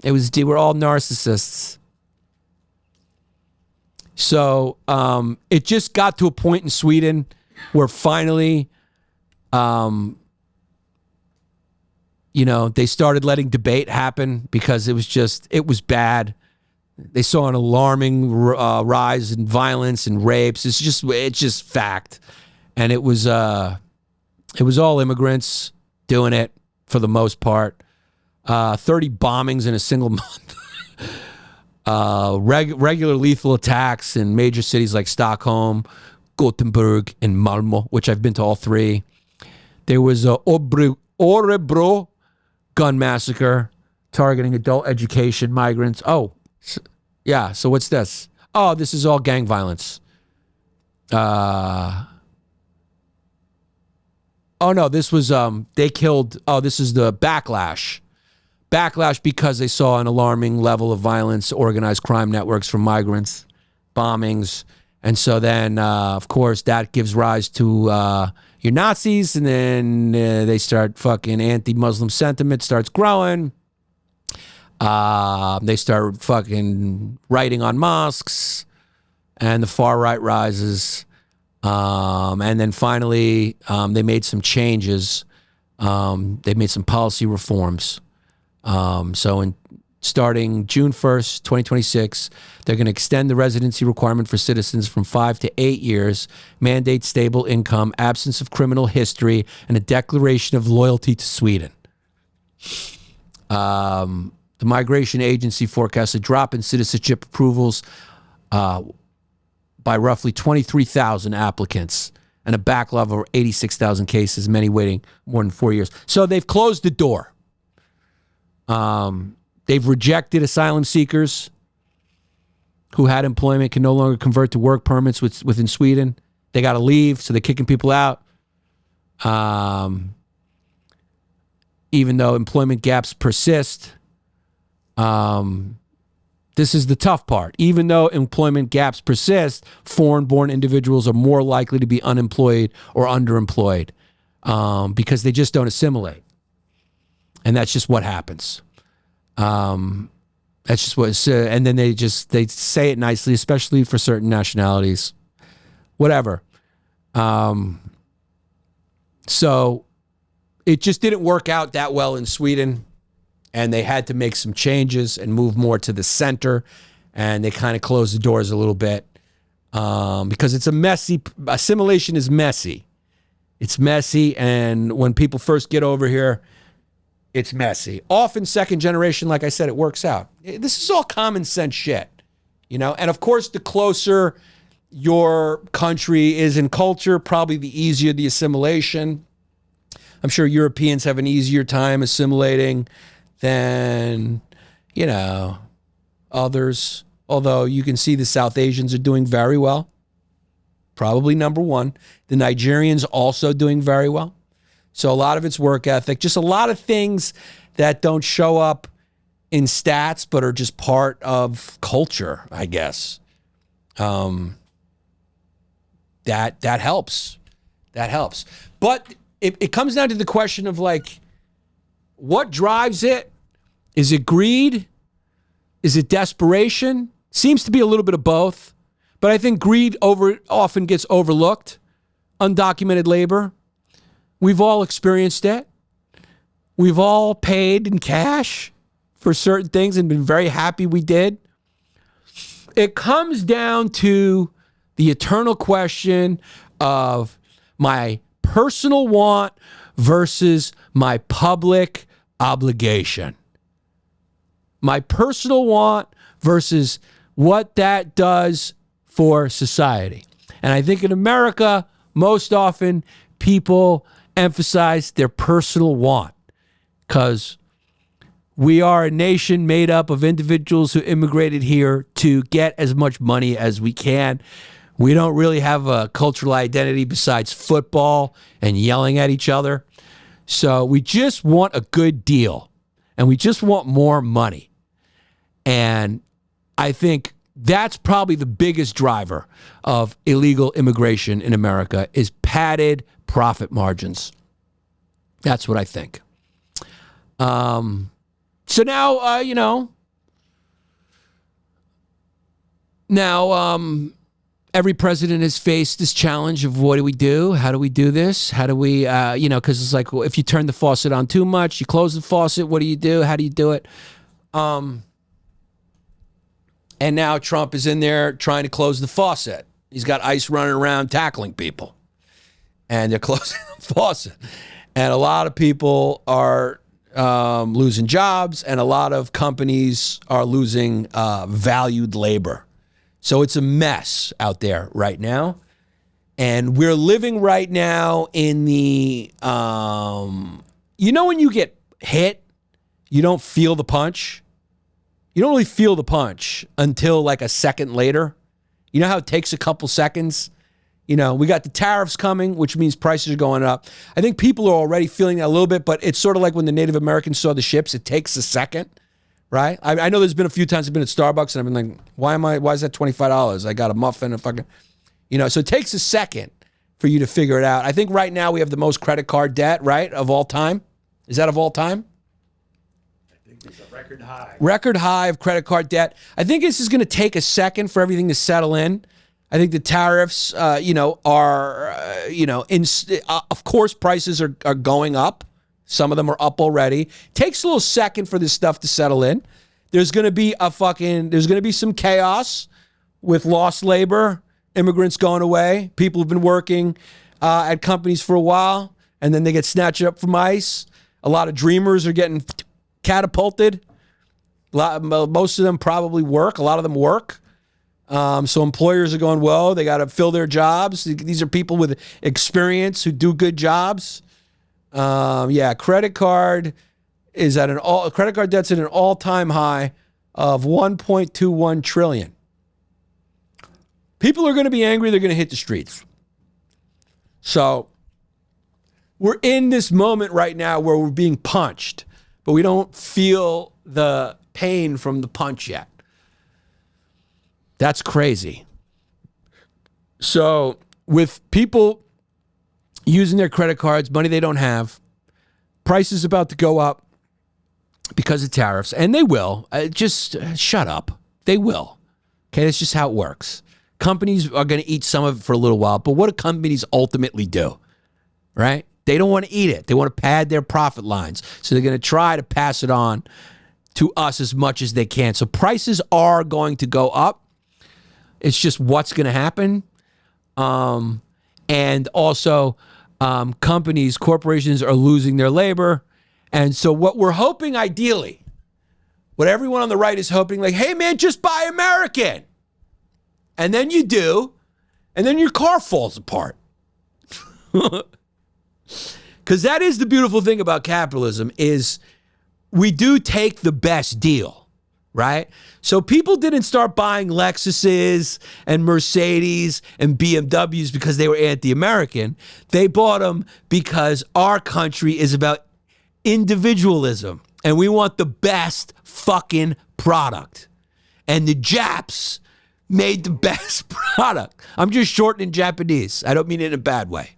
We're all narcissists. So it just got to a point in Sweden where finally, they started letting debate happen because it was bad. They saw an alarming rise in violence and rapes. It's just fact. And it was all immigrants doing it for the most part. 30 bombings in a single month. Regular lethal attacks in major cities like Stockholm, Gothenburg, and Malmö, which I've been to all three. There was a Örebro gun massacre targeting adult education migrants. So what's this? Oh, this is all gang violence. This was, they killed, this is the backlash. Backlash because they saw an alarming level of violence, organized crime networks from migrants, bombings. And so then, of course, that gives rise to your Nazis, and then they start fucking anti-Muslim sentiment starts growing. They start fucking writing on mosques, and the far right rises. And then finally, they made some changes. They made some policy reforms. Starting June 1st, 2026, they're going to extend the residency requirement for citizens from 5 to 8 years, mandate stable income, absence of criminal history, and a declaration of loyalty to Sweden. The migration agency forecasts a drop in citizenship approvals by roughly 23,000 applicants and a backlog of 86,000 cases, many waiting more than 4 years. So they've closed the door. They've rejected asylum seekers who had employment, can no longer convert to work permits within Sweden. They got to leave, so they're kicking people out. Even though employment gaps persist. This is the tough part. Even though employment gaps persist, foreign-born individuals are more likely to be unemployed or underemployed because they just don't assimilate. And that's just what happens. That's just what it's, and then they say it nicely, especially for certain nationalities. Whatever. So it just didn't work out that well in Sweden. And they had to make some changes and move more to the center. And they kind of closed the doors a little bit because it's assimilation is messy. It's messy. And when people first get over here, it's messy. Often second generation, like I said, it works out. This is all common sense shit, And of course, the closer your country is in culture, probably the easier the assimilation. I'm sure Europeans have an easier time assimilating than, others. Although you can see the South Asians are doing very well. Probably number one. The Nigerians also doing very well. So a lot of it's work ethic, just a lot of things that don't show up in stats, but are just part of culture, I guess. That helps. That helps. But it comes down to the question of like, what drives it? Is it greed? Is it desperation? Seems to be a little bit of both. But I think greed often gets overlooked. Undocumented labor. We've all experienced it. We've all paid in cash for certain things and been very happy we did. It comes down to the eternal question of my personal want versus my public obligation. My personal want versus what that does for society. And I think in America, most often people emphasize their personal want because we are a nation made up of individuals who immigrated here to get as much money as we can. We don't really have a cultural identity besides football and yelling at each other. So we just want a good deal and we just want more money. And I think that's probably the biggest driver of illegal immigration in America is padded profit margins. That's what I think. So now, every president has faced this challenge of what do we do? How do we do this? How do we, because it's like, well, if you turn the faucet on too much, you close the faucet, what do you do? How do you do it? And now Trump is in there trying to close the faucet. He's got ICE running around tackling people. And they're closing the faucet. And a lot of people are losing jobs, and a lot of companies are losing valued labor. So it's a mess out there right now. And we're living right now in the, when you get hit, you don't feel the punch. You don't really feel the punch until like a second later. You know how it takes a couple seconds? We got the tariffs coming, which means prices are going up. I think people are already feeling that a little bit, but it's sort of like when the Native Americans saw the ships. It takes a second, right? I know there's been a few times I've been at Starbucks and I've been like, why is that $25? I got a muffin and fucking, so it takes a second for you to figure it out. I think right now we have the most credit card debt, right, of all time. Is that of all time? It's a record high. Record high of credit card debt. I think this is going to take a second for everything to settle in. I think the tariffs, of course, prices are going up. Some of them are up already. Takes a little second for this stuff to settle in. There's going to be some chaos with lost labor, immigrants going away, people who've been working at companies for a while, and then they get snatched up from ICE. A lot of dreamers are getting catapulted. Most of them probably work. A lot of them work. So employers are going, whoa, they got to fill their jobs. These are people with experience who do good jobs. Credit card debt's at an all-time high of $1.21 trillion. People are going to be angry. They're going to hit the streets. So we're in this moment right now where we're being punched, but we don't feel the pain from the punch yet. That's crazy. So with people using their credit cards, money they don't have, prices about to go up because of tariffs, and they will. Just shut up. They will. Okay, that's just how it works. Companies are going to eat some of it for a little while, but what do companies ultimately do? Right? They don't want to eat it. They want to pad their profit lines. So they're going to try to pass it on to us as much as they can. So prices are going to go up. It's just what's going to happen. And also, corporations are losing their labor. And so what we're hoping ideally, what everyone on the right is hoping, like, hey, man, just buy American. And then you do, and then your car falls apart. Because that is the beautiful thing about capitalism is we do take the best deal, right? So people didn't start buying Lexuses and Mercedes and BMWs because they were anti-American. They bought them because our country is about individualism and we want the best fucking product. And the Japs made the best product. I'm just shortening Japanese. I don't mean it in a bad way.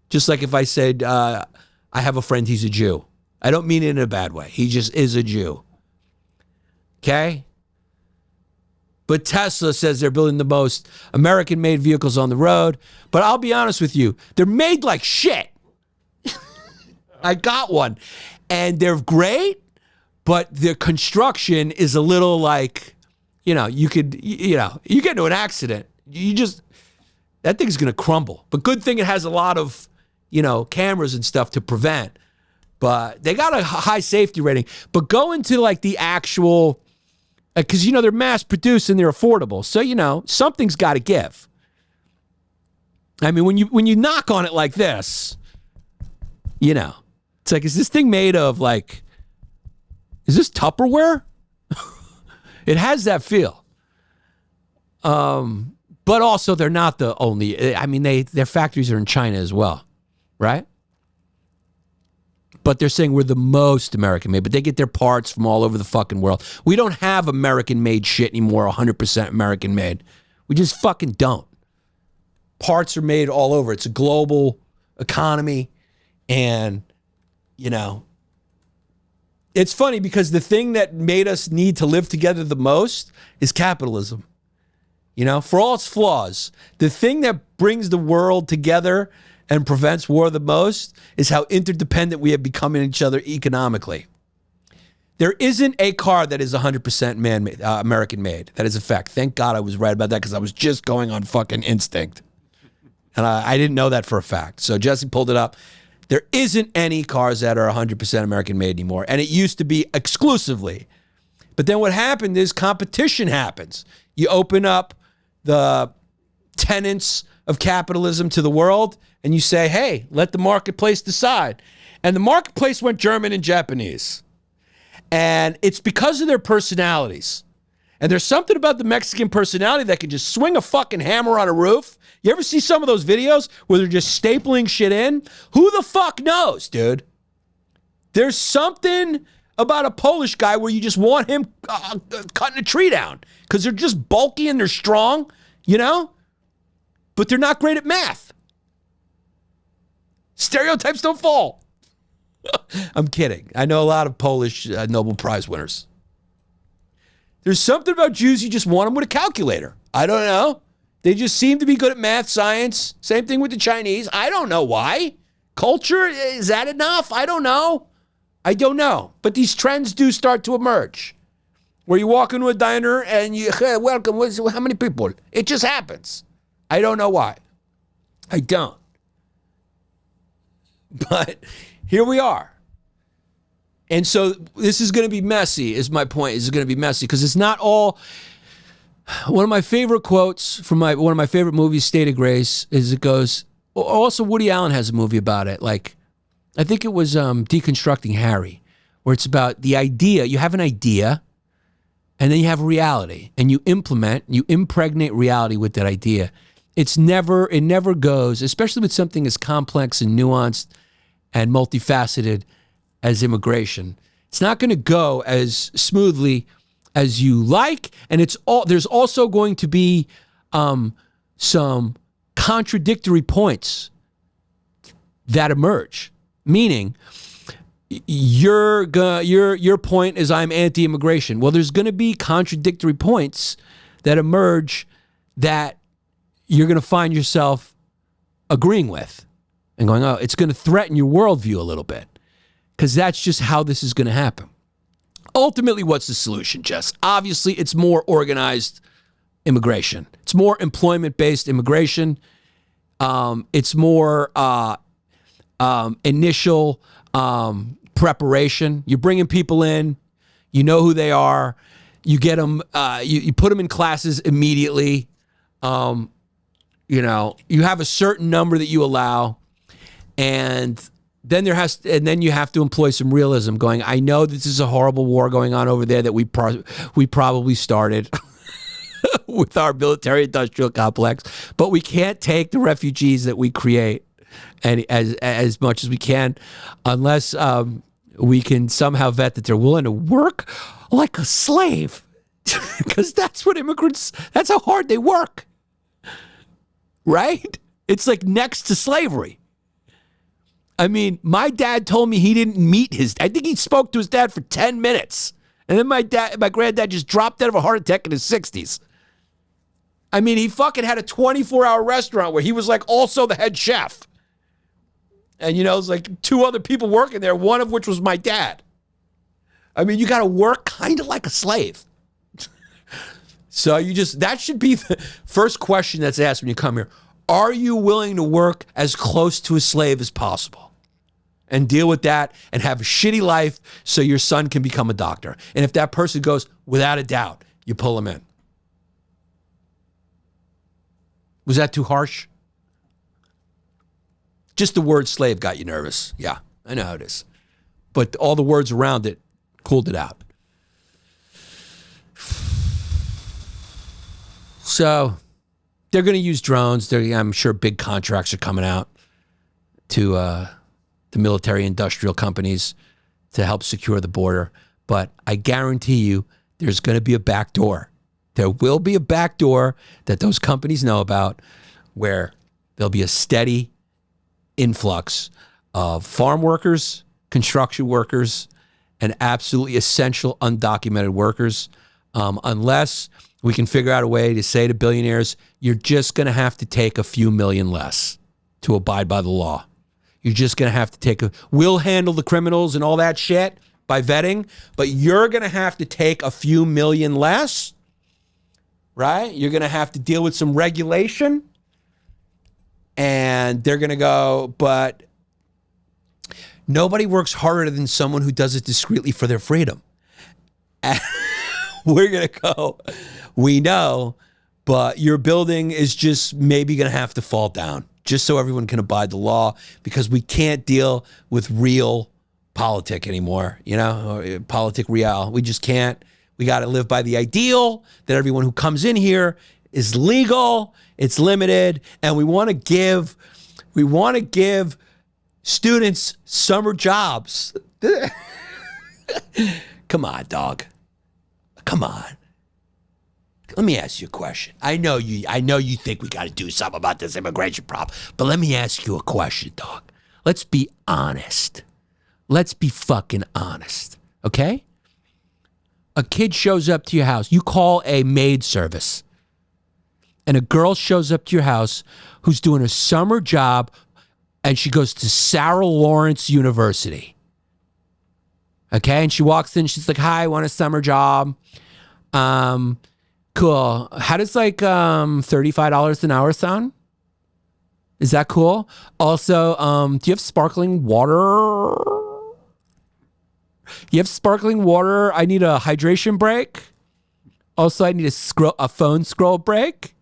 Just like if I said, I have a friend, he's a Jew. I don't mean it in a bad way. He just is a Jew. Okay? But Tesla says they're building the most American-made vehicles on the road. But I'll be honest with you, they're made like shit. I got one. And they're great, but the construction is a little like, you get into an accident. That thing's going to crumble. But good thing it has a lot of, cameras and stuff to prevent. But they got a high safety rating. But go into like the actual, because, they're mass produced and they're affordable. So, something's got to give. I mean, when you knock on it like this, it's like, is this thing made of like, is this Tupperware? It has that feel. But also they're not the only, I mean, their factories are in China as well, right? But they're saying we're the most American made, but they get their parts from all over the fucking world. We don't have American made shit anymore, 100% American made. We just fucking don't. Parts are made all over. It's a global economy. And, it's funny because the thing that made us need to live together the most is capitalism. For all its flaws, the thing that brings the world together and prevents war the most is how interdependent we have become in each other economically. There isn't a car that is 100% man-made, American-made. That is a fact. Thank God I was right about that because I was just going on fucking instinct. And I didn't know that for a fact. So Jesse pulled it up. There isn't any cars that are 100% American-made anymore. And it used to be exclusively. But then what happened is competition happens. You open up the tenets of capitalism to the world, and you say, hey, let the marketplace decide. And the marketplace went German and Japanese. And it's because of their personalities. And there's something about the Mexican personality that can just swing a fucking hammer on a roof. You ever see some of those videos where they're just stapling shit in? Who the fuck knows, dude? There's something about a Polish guy where you just want him cutting a tree down because they're just bulky and they're strong, but they're not great at math. Stereotypes don't fall. I'm kidding. I know a lot of Polish Nobel Prize winners. There's something about Jews, you just want them with a calculator. I don't know. They just seem to be good at math, science. Same thing with the Chinese. I don't know why. Culture, is that enough? I don't know. But these trends do start to emerge. Where you walk into a diner and you, hey, welcome, how many people? It just happens. I don't know why. I don't. But here we are. And so this is going to be messy, is my point. It's going to be messy because it's not all. One of my favorite quotes from one of my favorite movies, State of Grace, is it goes, also Woody Allen has a movie about it. Like, I think it was Deconstructing Harry, where it's about the idea. You have an idea, and then you have reality, and you impregnate reality with that idea. It never goes, especially with something as complex and nuanced and multifaceted as immigration. It's not going to go as smoothly as you like, and there's also going to be some contradictory points that emerge. Meaning, your point is I'm anti-immigration. Well, there's going to be contradictory points that emerge that you're going to find yourself agreeing with and going, oh, it's going to threaten your worldview a little bit because that's just how this is going to happen. Ultimately, what's the solution, Jess? Obviously, it's more organized immigration. It's more employment-based immigration. It's more initial preparation. You're bringing people in. You know who they are. You get them. You put them in classes immediately. You have a certain number that you allow, and then then you have to employ some realism. Going, I know this is a horrible war going on over there that we probably started with our military-industrial complex, but we can't take the refugees that we create and as much as we can, unless we can somehow vet that they're willing to work like a slave, because that's what immigrants. That's how hard they work, right? It's like next to slavery. I mean, my dad told me he didn't meet I think he spoke to his dad for 10 minutes. And then my granddad just dropped dead of a heart attack in his 60s. I mean, he fucking had a 24-hour restaurant where he was like also the head chef. And, you know, it was like 2 other people working there, one of which was my dad. I mean, you got to work kind of like a slave. So that should be the first question that's asked when you come here. Are you willing to work as close to a slave as possible? And deal with that and have a shitty life so your son can become a doctor. And if that person goes, without a doubt, you pull him in. Was that too harsh? Just the word slave got you nervous. Yeah, I know how it is. But all the words around it cooled it out. So they're going to use drones. I'm sure big contracts are coming out to the military-industrial companies to help secure the border. But I guarantee you there's going to be a back door. There will be a back door that those companies know about where there'll be a steady influx of farm workers, construction workers, and absolutely essential undocumented workers. Unless we can figure out a way to say to billionaires, you're just going to have to take a few million less to abide by the law. You're just going to have to we'll handle the criminals and all that shit by vetting, but you're going to have to take a few million less, right? You're going to have to deal with some regulation, and they're going to go, but nobody works harder than someone who does it discreetly for their freedom. And we're going to go, we know, but your building is just maybe going to have to fall down, just so everyone can abide the law, because we can't deal with real politic anymore, you know, politic real. We just can't. We got to live by the ideal that everyone who comes in here is legal, it's limited, and we want to give students summer jobs. Come on, dog. Come on. Let me ask you a question. I know you think we got to do something about this immigration problem, but let me ask you a question, dog. Let's be honest. Let's be fucking honest, okay? A kid shows up to your house. You call a maid service, and a girl shows up to your house who's doing a summer job, and she goes to Sarah Lawrence University. Okay, and she walks in. She's like, "Hi, I want a summer job." Cool. How does like $35 an hour sound? Is that cool? Also, do you have sparkling water? You have sparkling water? I need a hydration break. Also, I need a phone scroll break.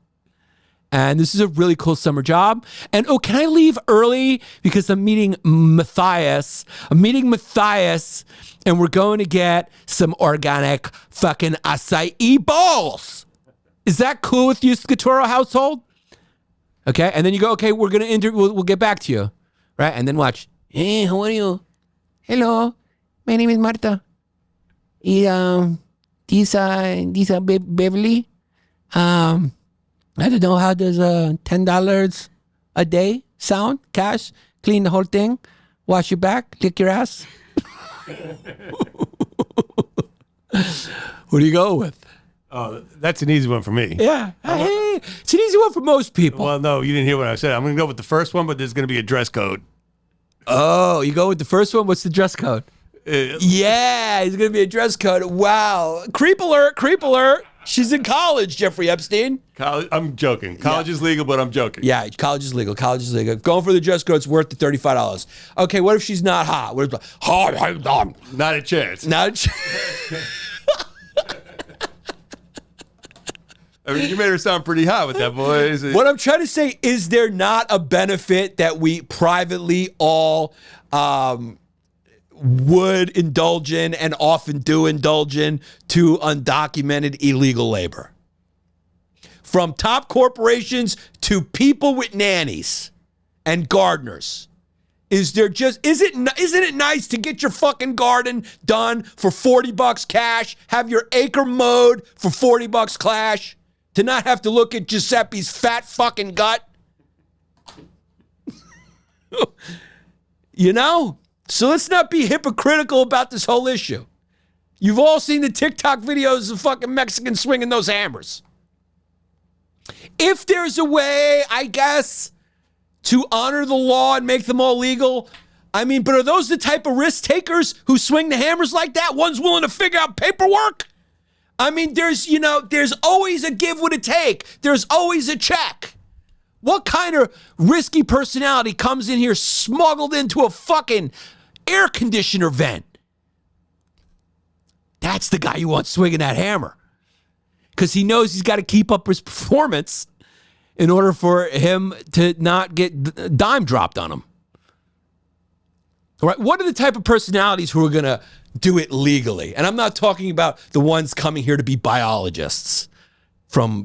And this is a really cool summer job. And oh, can I leave early because I'm meeting Matthias? I'm meeting Matthias, and we're going to get some organic fucking acai bowls. Is that cool with you, Scatoro household? Okay, and then you go, okay, we're gonna we'll get back to you, right? And then watch. Hey, how are you? Hello, my name is Marta. These are Beverly. I don't know, how does $10 a day sound? Cash, clean the whole thing, wash your back, lick your ass. What do you go with? Oh, that's an easy one for me. Yeah, hey, it's an easy one for most people. Well, no, you didn't hear what I said. I'm going to go with the first one, but there's going to be a dress code. Oh, you go with the first one? What's the dress code? Yeah, he's going to be a dress code. Wow. Creep alert, creep alert. She's in college, Jeffrey Epstein. College, I'm joking. College is legal, but I'm joking. Yeah, college is legal. College is legal. Going for the dress code's worth the $35. Okay, what if she's not hot? What if hot? Not a chance. Not a chance. I mean, you made her sound pretty hot with that voice. What I'm trying to say, is there not a benefit that we privately all would indulge in and often do indulge in to undocumented illegal labor? From top corporations to people with nannies and gardeners. Isn't it nice to get your fucking garden done for $40 cash, have your acre mowed for $40 cash, to not have to look at Giuseppe's fat fucking gut? You know? So let's not be hypocritical about this whole issue. You've all seen the TikTok videos of fucking Mexicans swinging those hammers. If there's a way, I guess, to honor the law and make them all legal, I mean, but are those the type of risk takers who swing the hammers like that? One's willing to figure out paperwork? I mean, there's always a give with a take. There's always a check. What kind of risky personality comes in here smuggled into a fucking air conditioner vent? That's the guy you want swinging that hammer. Because he knows he's got to keep up his performance in order for him to not get dime dropped on him. All right, what are the type of personalities who are going to do it legally? And I'm not talking about the ones coming here to be biologists from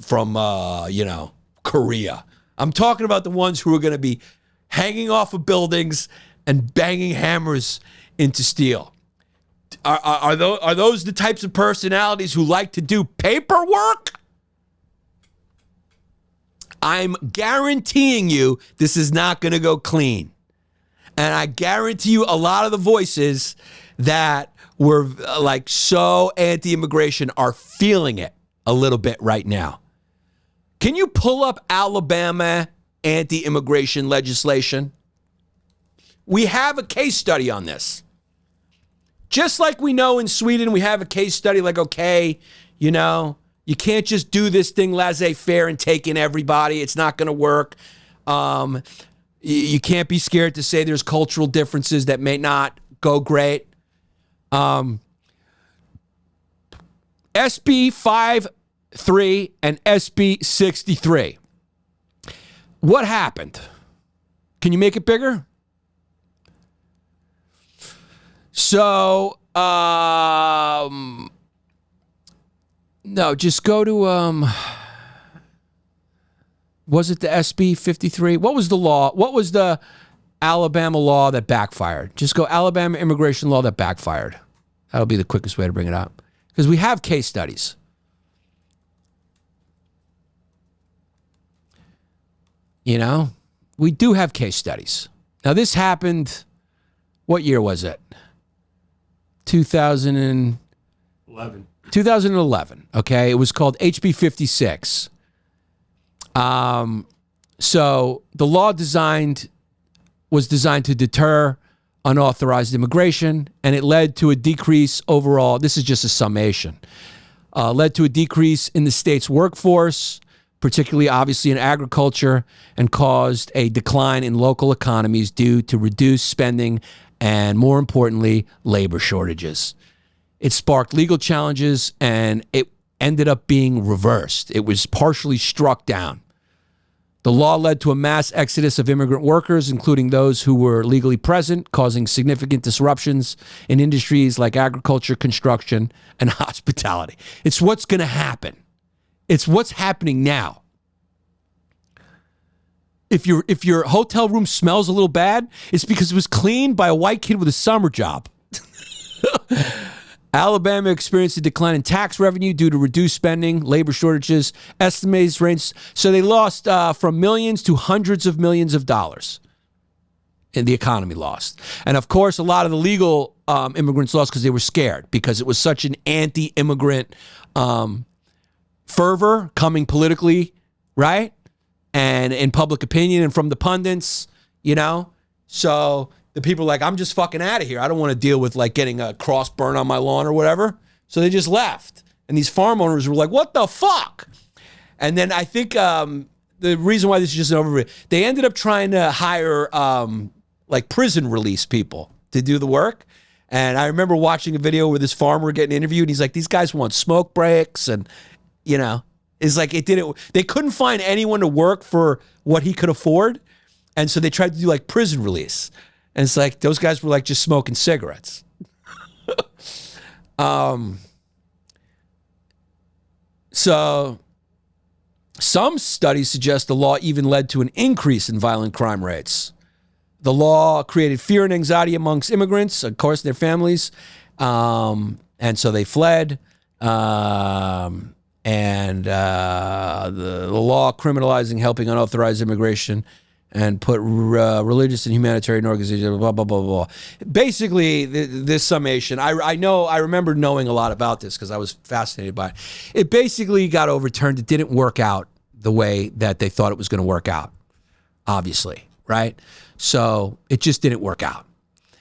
Korea. I'm talking about the ones who are going to be hanging off of buildings and banging hammers into steel. Are those the types of personalities who like to do paperwork? I'm guaranteeing you this is not going to go clean. And I guarantee you a lot of the voices that were like so anti-immigration are feeling it a little bit right now. Can you pull up Alabama anti-immigration legislation? We have a case study on this. Just like we know in Sweden, we have a case study like, okay, you can't just do this thing laissez-faire and take in everybody. It's not going to work. You can't be scared to say there's cultural differences that may not go great. SB 53 and SB 63. What happened? Can you make it bigger? So, no, just go to, was it the SB 53? What was the law? What was the Alabama law that backfired? Just go Alabama immigration law that backfired. That'll be the quickest way to bring it up. Because we have case studies. We do have case studies. Now, this happened, what year was it? 2011. Okay, it was called HB 56. So the law was designed to deter unauthorized immigration, and it led to a decrease overall. This is just a summation. Led to a decrease in the state's workforce, particularly obviously in agriculture, and caused a decline in local economies due to reduced spending and, more importantly, labor shortages. It sparked legal challenges, and it ended up being reversed. It was partially struck down. The law led to a mass exodus of immigrant workers, including those who were legally present, causing significant disruptions in industries like agriculture, construction, and hospitality. It's what's going to happen. It's what's happening now. If your hotel room smells a little bad, it's because it was cleaned by a white kid with a summer job. Alabama experienced a decline in tax revenue due to reduced spending, labor shortages, estimates range. So they lost from millions to hundreds of millions of dollars. And the economy lost. And of course, a lot of the legal immigrants lost because they were scared, because it was such an anti-immigrant fervor coming politically, right? And in public opinion and from the pundits, So the people are like, I'm just fucking out of here. I don't want to deal with like getting a cross burn on my lawn or whatever. So they just left. And these farm owners were like, what the fuck? And then I think the reason why this is just an overview, they ended up trying to hire like prison release people to do the work. And I remember watching a video where this farmer getting interviewed. And he's like, these guys want smoke breaks and, Is like it didn't. They couldn't find anyone to work for what he could afford, and so they tried to do like prison release. And it's like those guys were like just smoking cigarettes. So some studies suggest the law even led to an increase in violent crime rates. The law created fear and anxiety amongst immigrants, of course, their families, and so they fled. The law criminalizing helping unauthorized immigration and put religious and humanitarian organizations, blah, blah, blah, blah. Basically, this summation, I remember knowing a lot about this because I was fascinated by it. It basically got overturned. It didn't work out the way that they thought it was going to work out, obviously, right? So it just didn't work out.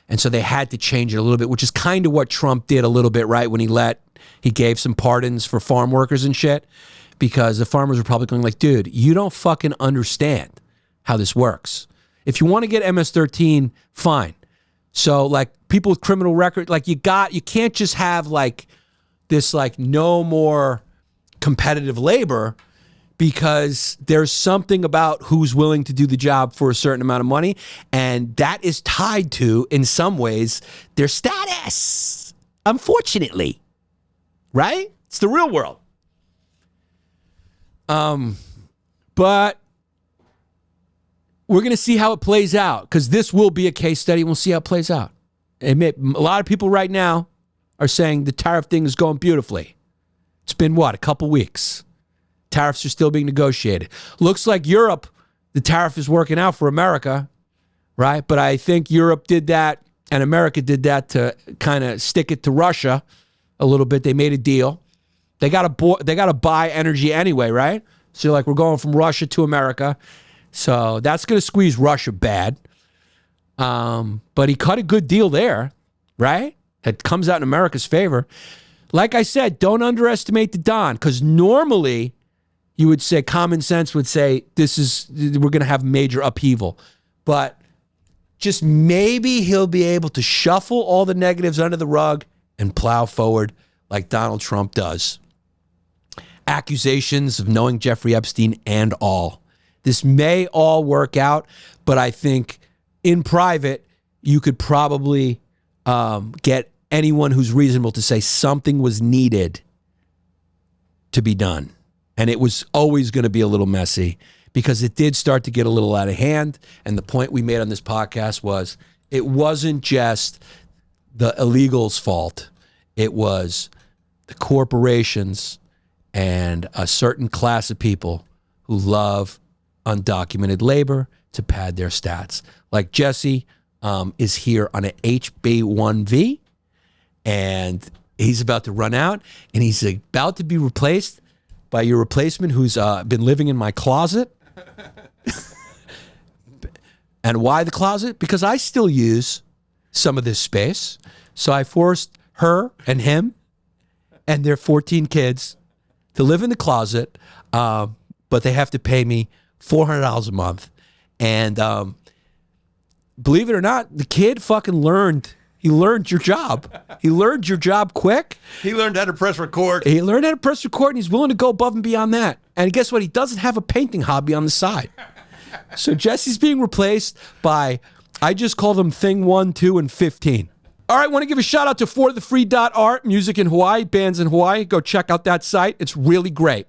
And so they had to change it a little bit, which is kind of what Trump did a little bit, right? When he gave some pardons for farm workers and shit, because the farmers were probably going like, dude, you don't fucking understand how this works. If you want to get MS-13, fine. So like people with criminal record, like you can't just have like this like no more competitive labor, because there's something about who's willing to do the job for a certain amount of money, and that is tied to, in some ways, their status, unfortunately. Right? It's the real world. But we're going to see how it plays out, because this will be a case study, and we'll see how it plays out. A lot of people right now are saying the tariff thing is going beautifully. It's been, a couple weeks. Tariffs are still being negotiated. Looks like Europe, the tariff is working out for America, right? But I think Europe did that and America did that to kind of stick it to Russia a little bit. They made a deal. They got to buy energy anyway, right? So like we're going from Russia to America. So that's going to squeeze Russia bad. But he cut a good deal there, right? It comes out in America's favor. Like I said, don't underestimate the Don, because normally you would say, common sense would say, we're going to have major upheaval. But just maybe he'll be able to shuffle all the negatives under the rug and plow forward like Donald Trump does. Accusations of knowing Jeffrey Epstein and all. This may all work out, but I think in private, you could probably get anyone who's reasonable to say something was needed to be done. And it was always going to be a little messy, because it did start to get a little out of hand. And the point we made on this podcast was it wasn't just the illegals' fault. It was the corporations and a certain class of people who love undocumented labor to pad their stats. Like Jesse is here on an HB1V, and he's about to run out, and he's about to be replaced by your replacement who's been living in my closet. And why the closet? Because I still use some of this space. So I forced her and him and their 14 kids to live in the closet, but they have to pay me $400 a month. And believe it or not, the kid fucking learned. He learned your job. He learned your job quick. He learned how to press record. He learned how to press record, and he's willing to go above and beyond that. And guess what? He doesn't have a painting hobby on the side. So Jesse's being replaced by, I just call them Thing 1, 2, and 15. All right, want to give a shout out to forthefree.art, music in Hawaii, bands in Hawaii. Go check out that site. It's really great.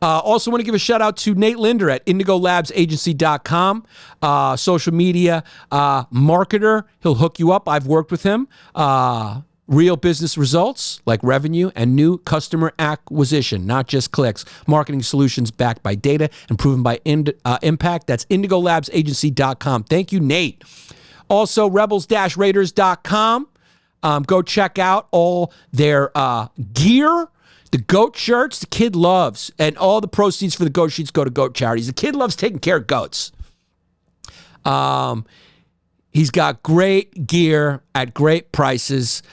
Also want to give a shout out to Nate Linder at IndigoLabsAgency.com, social media marketer. He'll hook you up. I've worked with him. Real business results like revenue and new customer acquisition, not just clicks. Marketing solutions backed by data and proven by impact. That's IndigoLabsAgency.com. Thank you, Nate. Also, Rebels-Raiders.com. Go check out all their gear. The goat shirts the kid loves, and all the proceeds for the goat sheets go to goat charities. The kid loves taking care of goats. He's got great gear at great prices.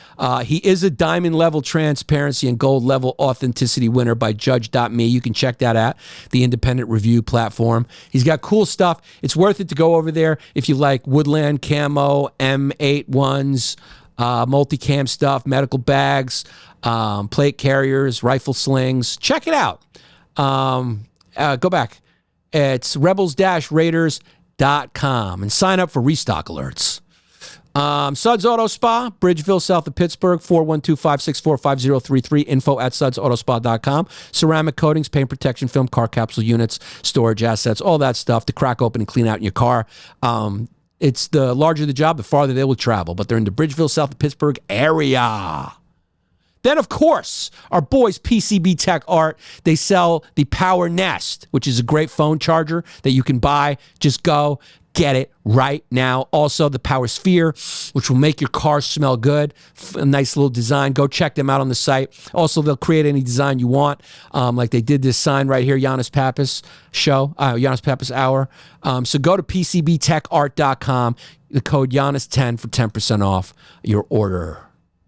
He is a diamond level transparency and gold level authenticity winner by Judge.me. You can check that at the independent review platform. He's got cool stuff. It's worth it to go over there if you like woodland camo, M81s, multicam stuff, medical bags, plate carriers, rifle slings. Check it out. Go back. It's rebels-raiders.com and sign up for restock alerts. Suds Auto Spa, Bridgeville, south of Pittsburgh, 412-564-5033, info@sudsAutospa.com. Ceramic coatings, paint protection film, car capsule units, storage assets, all that stuff to crack open and clean out in your car. It's the larger the job, the farther they will travel, but they're in the Bridgeville, south of Pittsburgh area. Then, of course, our boys, PCB Tech Art, they sell the Power Nest, which is a great phone charger that you can buy. Just go get it right now. Also, the Power Sphere, which will make your car smell good. A nice little design. Go check them out on the site. Also, they'll create any design you want, like they did this sign right here, Yannis Pappas show, Yannis Pappas Hour. So go to PCBTechArt.com, the code Yannis10 for 10% off your order.